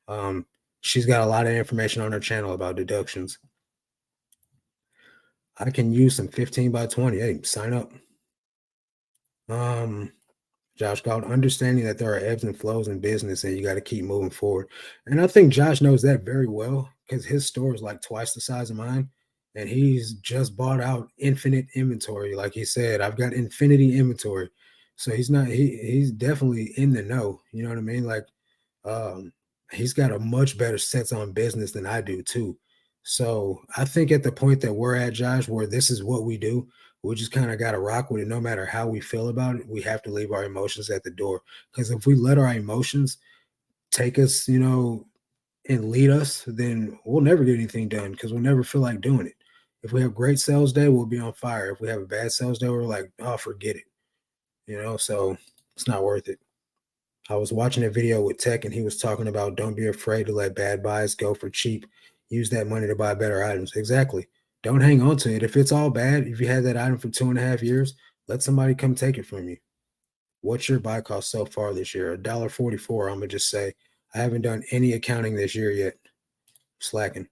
She's got a lot of information on her channel about deductions. I can use some 15 by 20. Hey, sign up. Josh called understanding that there are ebbs and flows in business and you got to keep moving forward. And I think Josh knows that very well because his store is like twice the size of mine. And he's just bought out infinite inventory. Like he said, I've got infinity inventory. So he's definitely in the know. You know what I mean? Like um, he's got a much better sense on business than I do too. So I think at the point that we're at, Josh, where this is what we do, we just kind of got to rock with it. No matter how we feel about it, we have to leave our emotions at the door. Because if we let our emotions take us, and lead us, then we'll never get anything done because we'll never feel like doing it. If we have great sales day, we'll be on fire. If we have a bad sales day, we're like, oh, forget it. So it's not worth it. I was watching a video with Tech and he was talking about don't be afraid to let bad buys go for cheap. Use that money to buy better items. Exactly. Don't hang on to it. If it's all bad, if you had that item for 2.5 years, let somebody come take it from you. What's your buy cost so far this year? $1.44. I'm gonna just say I haven't done any accounting this year yet. Slacking.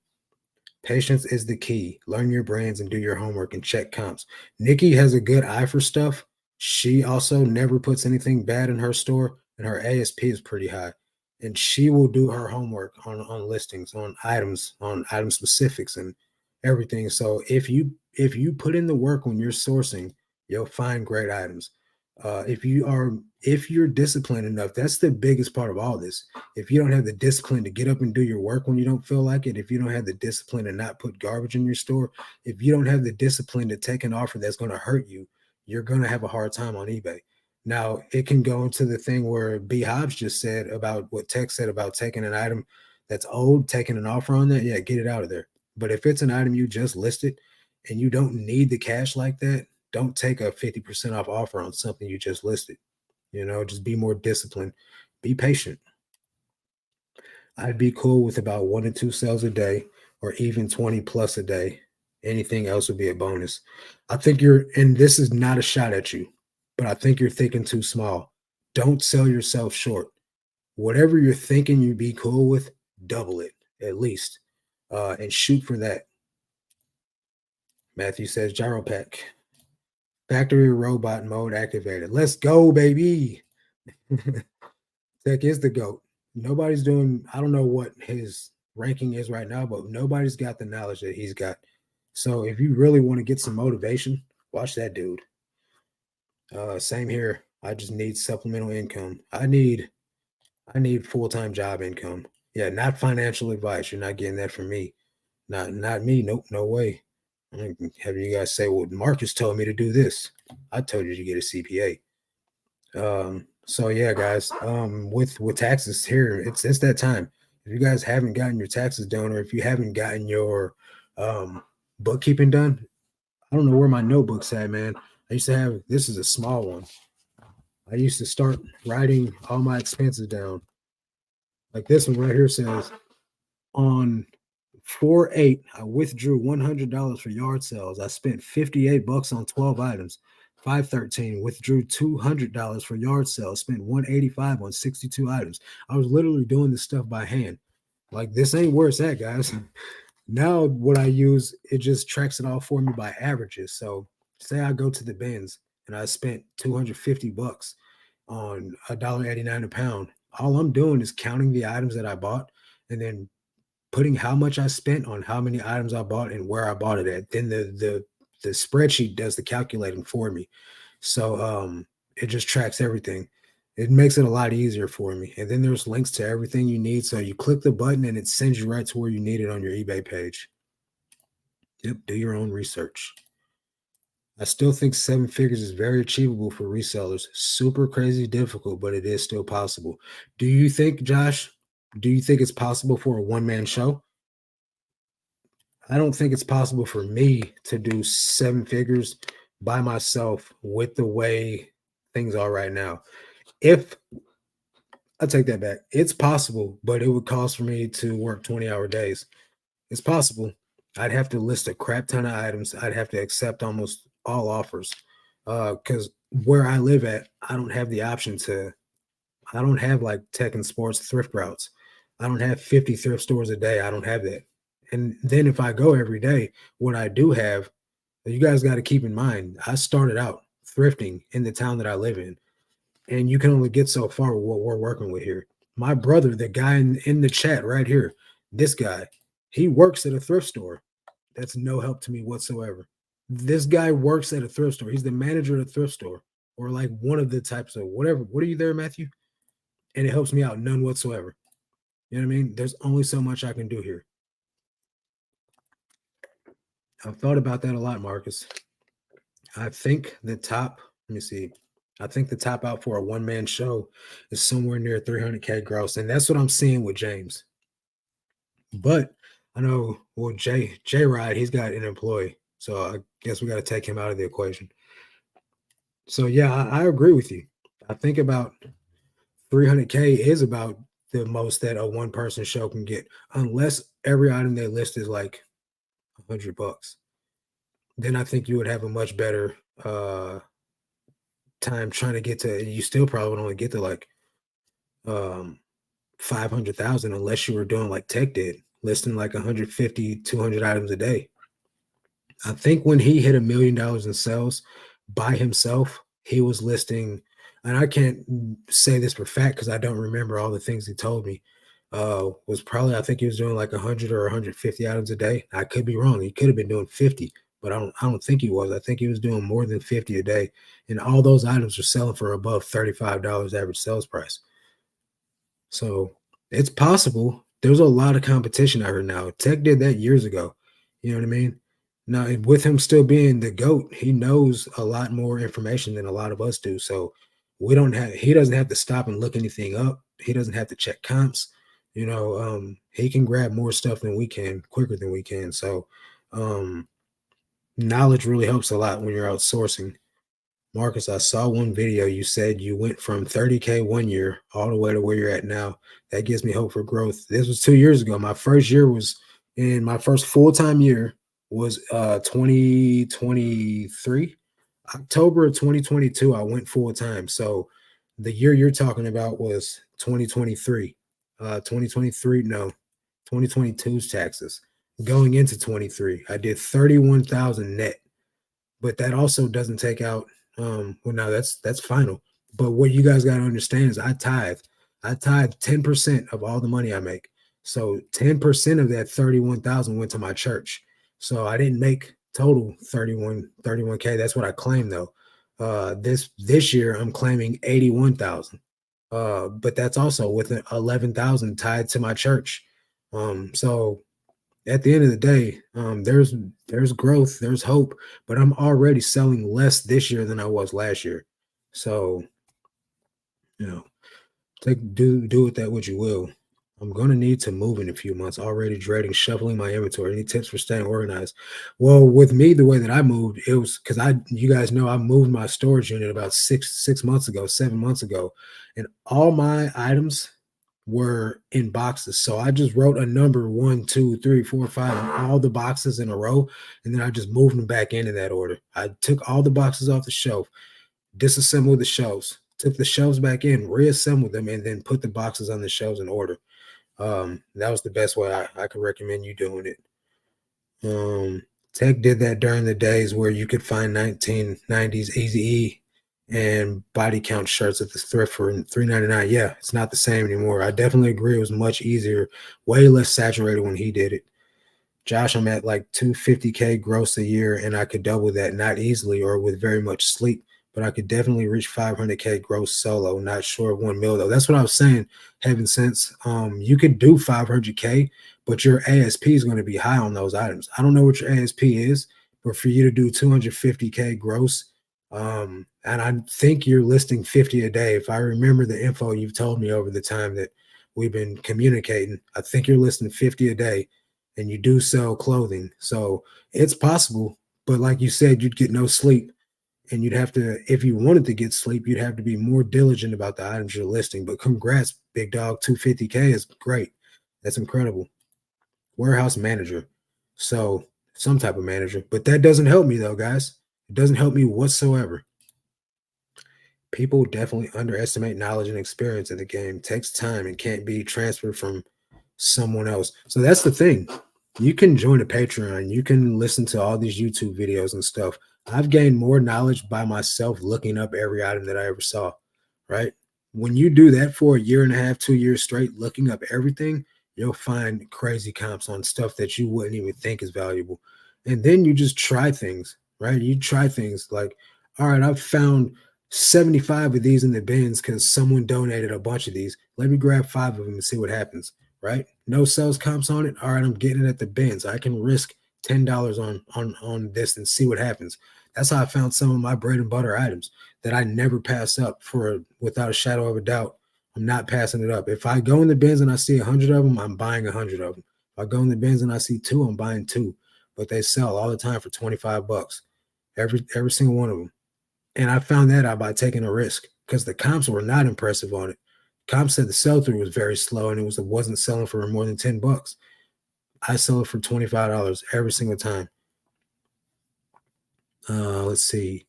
Patience is the key. Learn your brands and do your homework and check comps. Nikki has a good eye for stuff. She also never puts anything bad in her store, and her ASP is pretty high. And she will do her homework on listings, on item specifics, and everything. So if you put in the work when you're sourcing, you'll find great items. If you're disciplined enough, that's the biggest part of all this. If you don't have the discipline to get up and do your work when you don't feel like it, if you don't have the discipline to not put garbage in your store, if you don't have the discipline to take an offer that's going to hurt you, you're going to have a hard time on eBay. Now, it can go into the thing where B. Hobbs just said about what Tech said about taking an item that's old, taking an offer on that. Yeah, get it out of there. But if it's an item you just listed and you don't need the cash like that, don't take a 50% off offer on something you just listed. Just be more disciplined, be patient. I'd be cool with about 1 to 2 sales a day or even 20 plus a day. Anything else would be a bonus. I think and this is not a shot at you, but I think you're thinking too small. Don't sell yourself short. Whatever you're thinking you'd be cool with, double it at least, and shoot for that. Matthew says gyro pack. Factory robot mode activated. Let's go, baby. Tech is the GOAT. Nobody's doing, I don't know what his ranking is right now, but nobody's got the knowledge that he's got. So if you really want to get some motivation, watch that dude. Same here. I just need supplemental income. I need full-time job income. Yeah, not financial advice. You're not getting that from me. Not me. Nope, no way. I have you guys say, well, Marcus told me to do this. I told you to get a CPA. So yeah, guys, with taxes here, it's that time. If you guys haven't gotten your taxes done, or if you haven't gotten your bookkeeping done, I don't know where my notebook's at, man. I used to have, this is a small one. I used to start writing all my expenses down. Like this one right here says on 4/8, I withdrew $100 for yard sales. I spent $58 on 12 items. 5/13, withdrew $200 for yard sales. Spent $185 on 62 items. I was literally doing this stuff by hand. Like this ain't where it's at, guys. Now what I use, it just tracks it all for me by averages. So say I go to the bins and I spent $250 on $1.89 a pound. All I'm doing is counting the items that I bought and then putting how much I spent on how many items I bought and where I bought it at. Then the spreadsheet does the calculating for me. So it just tracks everything. It makes it a lot easier for me. And then there's links to everything you need. So you click the button and it sends you right to where you need it on your eBay page. Yep, do your own research. I still think seven figures is very achievable for resellers. Super crazy difficult, but it is still possible. Do you think, Josh? Do you think it's possible for a one man show? I don't think it's possible for me to do seven figures by myself with the way things are right now. If I take that back, it's possible, but it would cost for me to work 20-hour days. It's possible. I'd have to list a crap ton of items. I'd have to accept almost all offers. Because where I live at, I don't have the option to, I don't have like tech and sports thrift routes. I don't have 50 thrift stores a day. I don't have that. And then if I go every day, what I do have, you guys got to keep in mind, I started out thrifting in the town that I live in, and you can only get so far with what we're working with here. My brother, the guy in the chat right here, this guy, he works at a thrift store. That's no help to me whatsoever. This guy works at a thrift store. He's the manager at a thrift store, or like one of the types of whatever. What are you there, Matthew? And it helps me out none whatsoever. You know what I mean? There's only so much I can do here. I've thought about that a lot, Marcus. I think the top, let me see. I think the top out for a one man show is somewhere near 300K gross. And that's what I'm seeing with James. But I know, well, J Ride, he's got an employee. So I guess we got to take him out of the equation. So yeah, I agree with you. I think about 300K is about the most that a one person show can get, unless every item they list is like $100. Then I think you would have a much better time trying to get to. You still probably would only get to like 500,000 unless you were doing like Tech did, listing like 150, 200 items a day. I think when he hit $1 million in sales by himself, he was listing, and I can't say this for fact because I don't remember all the things he told me. Was probably, I think he was doing like 100 or 150 items a day. I could be wrong. He could have been doing 50, but I don't think he was. I think he was doing more than 50 a day, and all those items were selling for above $35 average sales price. So it's possible. There's a lot of competition out here now. Tech did that years ago. You know what I mean? Now, with him still being the GOAT, he knows a lot more information than a lot of us do. So he doesn't have to stop and look anything up. He doesn't have to check comps. He can grab more stuff than we can quicker than we can. So knowledge really helps a lot when you're outsourcing. Marcus, I saw one video. You said you went from 30K one year all the way to where you're at now. That gives me hope for growth. This was 2 years ago. My first year was in my first full-time year was 2023. October of 2022, I went full-time. So the year you're talking about was 2023. 2023, no, 2022's taxes. Going into 23, I did 31,000 net, but that also doesn't take out well, no, that's final. But what you guys got to understand is I tithe 10% of all the money I make. So 10% of that 31,000 went to my church. So I didn't make total 31K. That's what I claimed though. This year I'm claiming 81,000. But that's also with 11,000 tied to my church. So at the end of the day, there's growth, there's hope, but I'm already selling less this year than I was last year. So, you know, do with that what you will. I'm gonna need to move in a few months. Already dreading shuffling my inventory. Any tips for staying organized? Well, with me, the way that I moved, it was because you guys know I moved my storage unit about six months ago, 7 months ago, and all my items were in boxes. So I just wrote a number 1, 2, 3, 4, 5, and all the boxes in a row, and then I just moved them back in that order. I took all the boxes off the shelf, disassembled the shelves, took the shelves back in, reassembled them, and then put the boxes on the shelves in order. That was the best way I could recommend you doing it. Tech did that during the days where you could find 1990s Easy E and body count shirts at the thrift for $3.99. Yeah, it's not the same anymore. I definitely agree. It was much easier, way less saturated when he did it. Josh, I'm at like 250K gross a year, and I could double that, not easily or with very much sleep, but I could definitely reach 500K gross solo. Not sure of 1 mil though. That's what I was saying. Heaven sense, you could do 500K, but your ASP is going to be high on those items. I don't know what your ASP is, but for you to do 250K gross, and I think you're listing 50 a day. If I remember the info you've told me over the time that we've been communicating, I think you're listing 50 a day, and you do sell clothing. So it's possible, but like you said, you'd get no sleep, and you'd have to, if you wanted to get sleep, you'd have to be more diligent about the items you're listing. But congrats, big dog. 250K is great. That's incredible. Warehouse manager. So some type of manager. But that doesn't help me though, guys. It doesn't help me whatsoever. People definitely underestimate knowledge and experience in the game. It takes time and can't be transferred from someone else. So that's the thing. You can join a Patreon. You can listen to all these YouTube videos and stuff. I've gained more knowledge by myself looking up every item that I ever saw, right? When you do that for a year and a half, 2 years straight, looking up everything, you'll find crazy comps on stuff that you wouldn't even think is valuable. And then you just try things, right? You try things like, all right, I've found 75 of these in the bins because someone donated a bunch of these. Let me grab 5 of them and see what happens, right? No sales comps on it. All right, I'm getting it at the bins. I can risk $10 on this and see what happens. That's how I found some of my bread and butter items that I never pass up for without a shadow of a doubt. I'm not passing it up. If I go in the bins and I see 100 of them, I'm buying 100 of them. If I go in the bins and I see 2, I'm buying 2. But they sell all the time for 25 bucks. Every single one of them. And I found that out by taking a risk because the comps were not impressive on it. Comps said the sell through was very slow and it wasn't selling for more than 10 bucks. I sell it for $25 every single time. Let's see.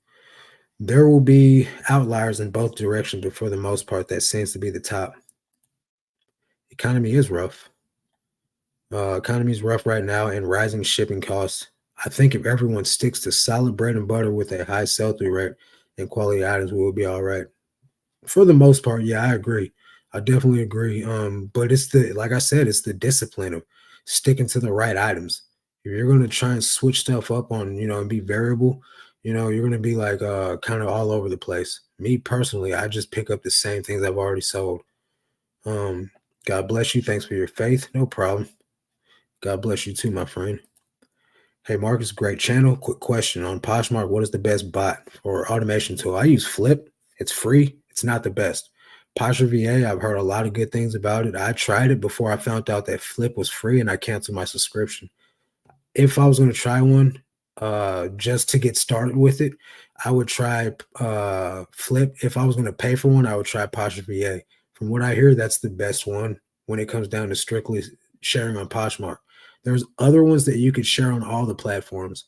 There will be outliers in both directions, but for the most part, that seems to be the top. Economy is rough. Economy is rough right now and rising shipping costs. I think if everyone sticks to solid bread and butter with a high sell through rate and quality items, we will be all right. For the most part, yeah, I agree. I definitely agree. But it's the like I said, it's the discipline of sticking to the right items. If you're gonna try and switch stuff up on, and be variable, you're gonna be like kind of all over the place. Me personally, I just pick up the same things I've already sold. Um, God bless you. Thanks for your faith. No problem. God bless you too, my friend. Hey, Marcus, great channel. Quick question on Poshmark. What is the best bot or automation tool? I use Flip. It's free. It's not the best. Posture VA, I've heard a lot of good things about it. I tried it before I found out that Flip was free and I canceled my subscription. If I was going to try one, just to get started with it, I would try Flip. If I was going to pay for one, I would try Posture VA. From what I hear, that's the best one when it comes down to strictly sharing on Poshmark. There's other ones that you could share on all the platforms.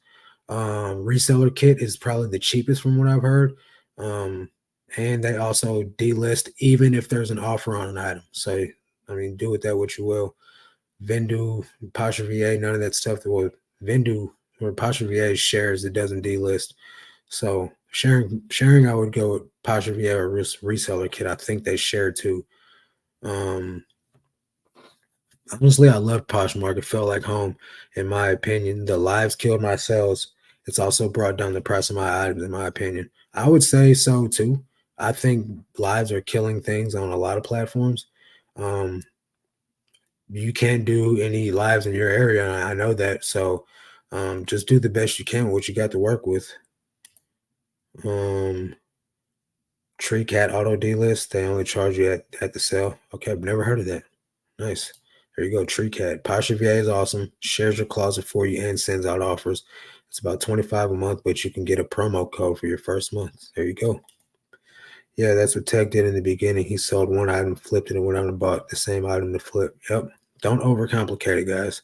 Reseller Kit is probably the cheapest from what I've heard. And they also delist even if there's an offer on an item. So, I mean, do with that what you will. Vendu, Posture VA, none of that stuff. Well, Vendu or Posture VA shares, it doesn't delist. So sharing, I would go with Posture VA or Reseller Kit. I think they share too. Honestly, I love Poshmark. It felt like home, in my opinion. The lives killed my sales. It's also brought down the price of my items, in my opinion. I would say so too. I think lives are killing things on a lot of platforms. You can't do any lives in your area. And I know that. So just do the best you can with what you got to work with. Tree Cat Auto D-List, they only charge you at the sale. Okay, I've never heard of that. Nice. There you go, Tree Cat. Posture VA is awesome. Shares your closet for you and sends out offers. It's about $25 a month, but you can get a promo code for your first month. There you go. Yeah, that's what Tech did in the beginning. He sold one item, flipped it, and went out and bought the same item to flip. Yep. Don't overcomplicate it, guys.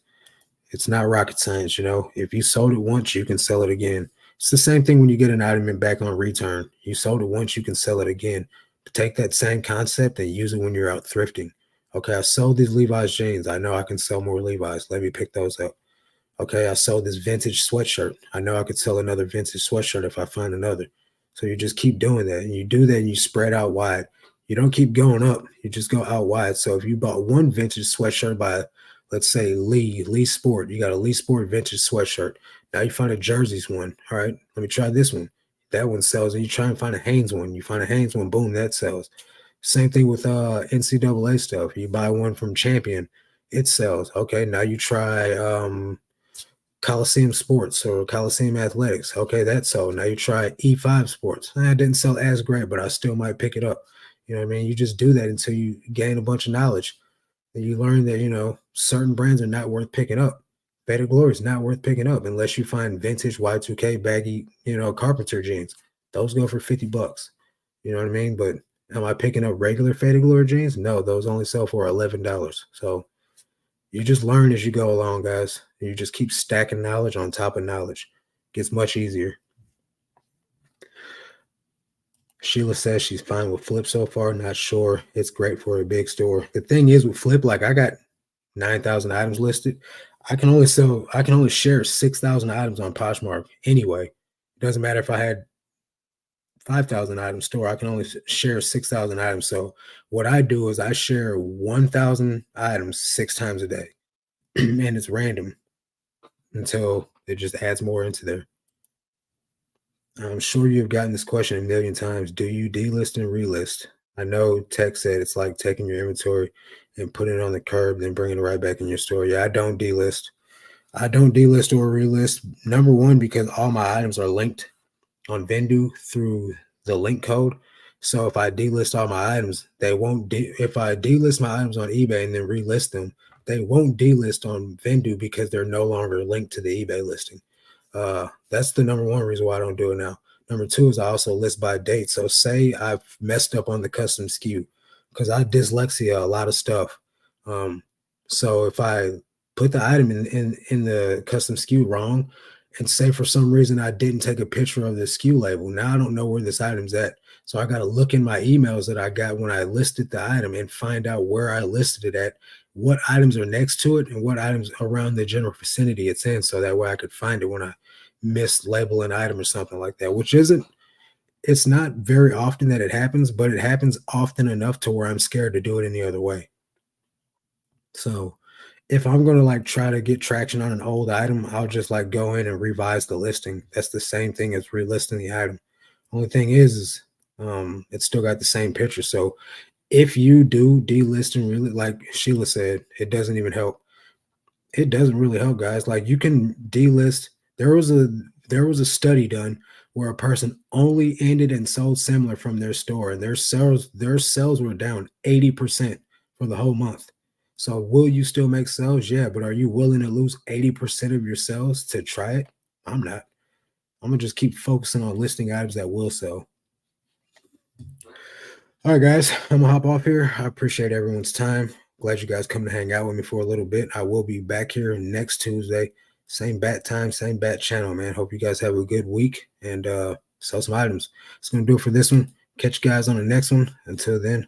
It's not rocket science, If you sold it once, you can sell it again. It's the same thing when you get an item back on return. You sold it once, you can sell it again. Take that same concept and use it when you're out thrifting. Okay, I sold these Levi's jeans. I know I can sell more Levi's. Let me pick those up. Okay, I sold this vintage sweatshirt. I know I could sell another vintage sweatshirt if I find another. So you just keep doing that. And you do that and you spread out wide. You don't keep going up. You just go out wide. So if you bought one vintage sweatshirt by, let's say, Lee Sport, you got a Lee Sport vintage sweatshirt. Now you find a Jerseys one. All right, let me try this one. That one sells. And you try and find a Hanes one. You find a Hanes one, boom, that sells. Same thing with NCAA stuff. You buy one from Champion, it sells. Okay, now you try Coliseum Sports or Coliseum Athletics. Okay, that's so. Now you try E5 Sports. It didn't sell as great, but I still might pick it up. You know what I mean? You just do that until you gain a bunch of knowledge. And you learn that, certain brands are not worth picking up. Beta Glory is not worth picking up unless you find vintage Y2K baggy, carpenter jeans. Those go for $50. You know what I mean? But am I picking up regular Faded Glory jeans? No, those only sell for $11. So you just learn as you go along, guys. You just keep stacking knowledge on top of knowledge. Gets much easier. Sheila says she's fine with Flip so far. Not sure. It's great for a big store. The thing is with Flip, like I got 9,000 items listed. I can only share 6,000 items on Poshmark anyway. It doesn't matter if I had 5,000 items store, I can only share 6,000 items. So what I do is I share 1,000 items 6 times a day, and it's random until it just adds more into there. I'm sure you've gotten this question a million times. Do you delist and relist? I know Tech said it's like taking your inventory and putting it on the curb, then bringing it right back in your store. Yeah, I don't delist. I don't delist or relist. Number one, because all my items are linked on Vendu through the link code. So if I delist all my items, they won't. If I delist my items on eBay and then relist them, they won't delist on Vendu because they're no longer linked to the eBay listing. That's the number one reason why I don't do it now. Number two is I also list by date. So say I've messed up on the custom SKU because I dyslexia a lot of stuff. So if I put the item in the custom SKU wrong, and say for some reason I didn't take a picture of the SKU label, now I don't know where this item's at. So I got to look in my emails that I got when I listed the item and find out where I listed it at, what items are next to it, and what items around the general vicinity it's in. So that way I could find it when I mislabel an item or something like that, it's not very often that it happens, but it happens often enough to where I'm scared to do it any other way. So if I'm going to like try to get traction on an old item, I'll just like go in and revise the listing. That's the same thing as relisting the item. Only thing is it's still got the same picture. So if you do delist and really, like Sheila said, it doesn't even help. It doesn't really help, guys. Like you can delist. There was a study done where a person only ended and sold similar from their store, and their sales were down 80% for the whole month. So will you still make sales? Yeah, but are you willing to lose 80% of your sales to try it? I'm not. I'm gonna just keep focusing on listing items that will sell. All right, guys, I'm gonna hop off here. I appreciate everyone's time. Glad you guys come to hang out with me for a little bit. I will be back here next Tuesday. Same bat time, same bat channel, man. Hope you guys have a good week and sell some items. It's gonna do it for this one. Catch you guys on the next one. Until then,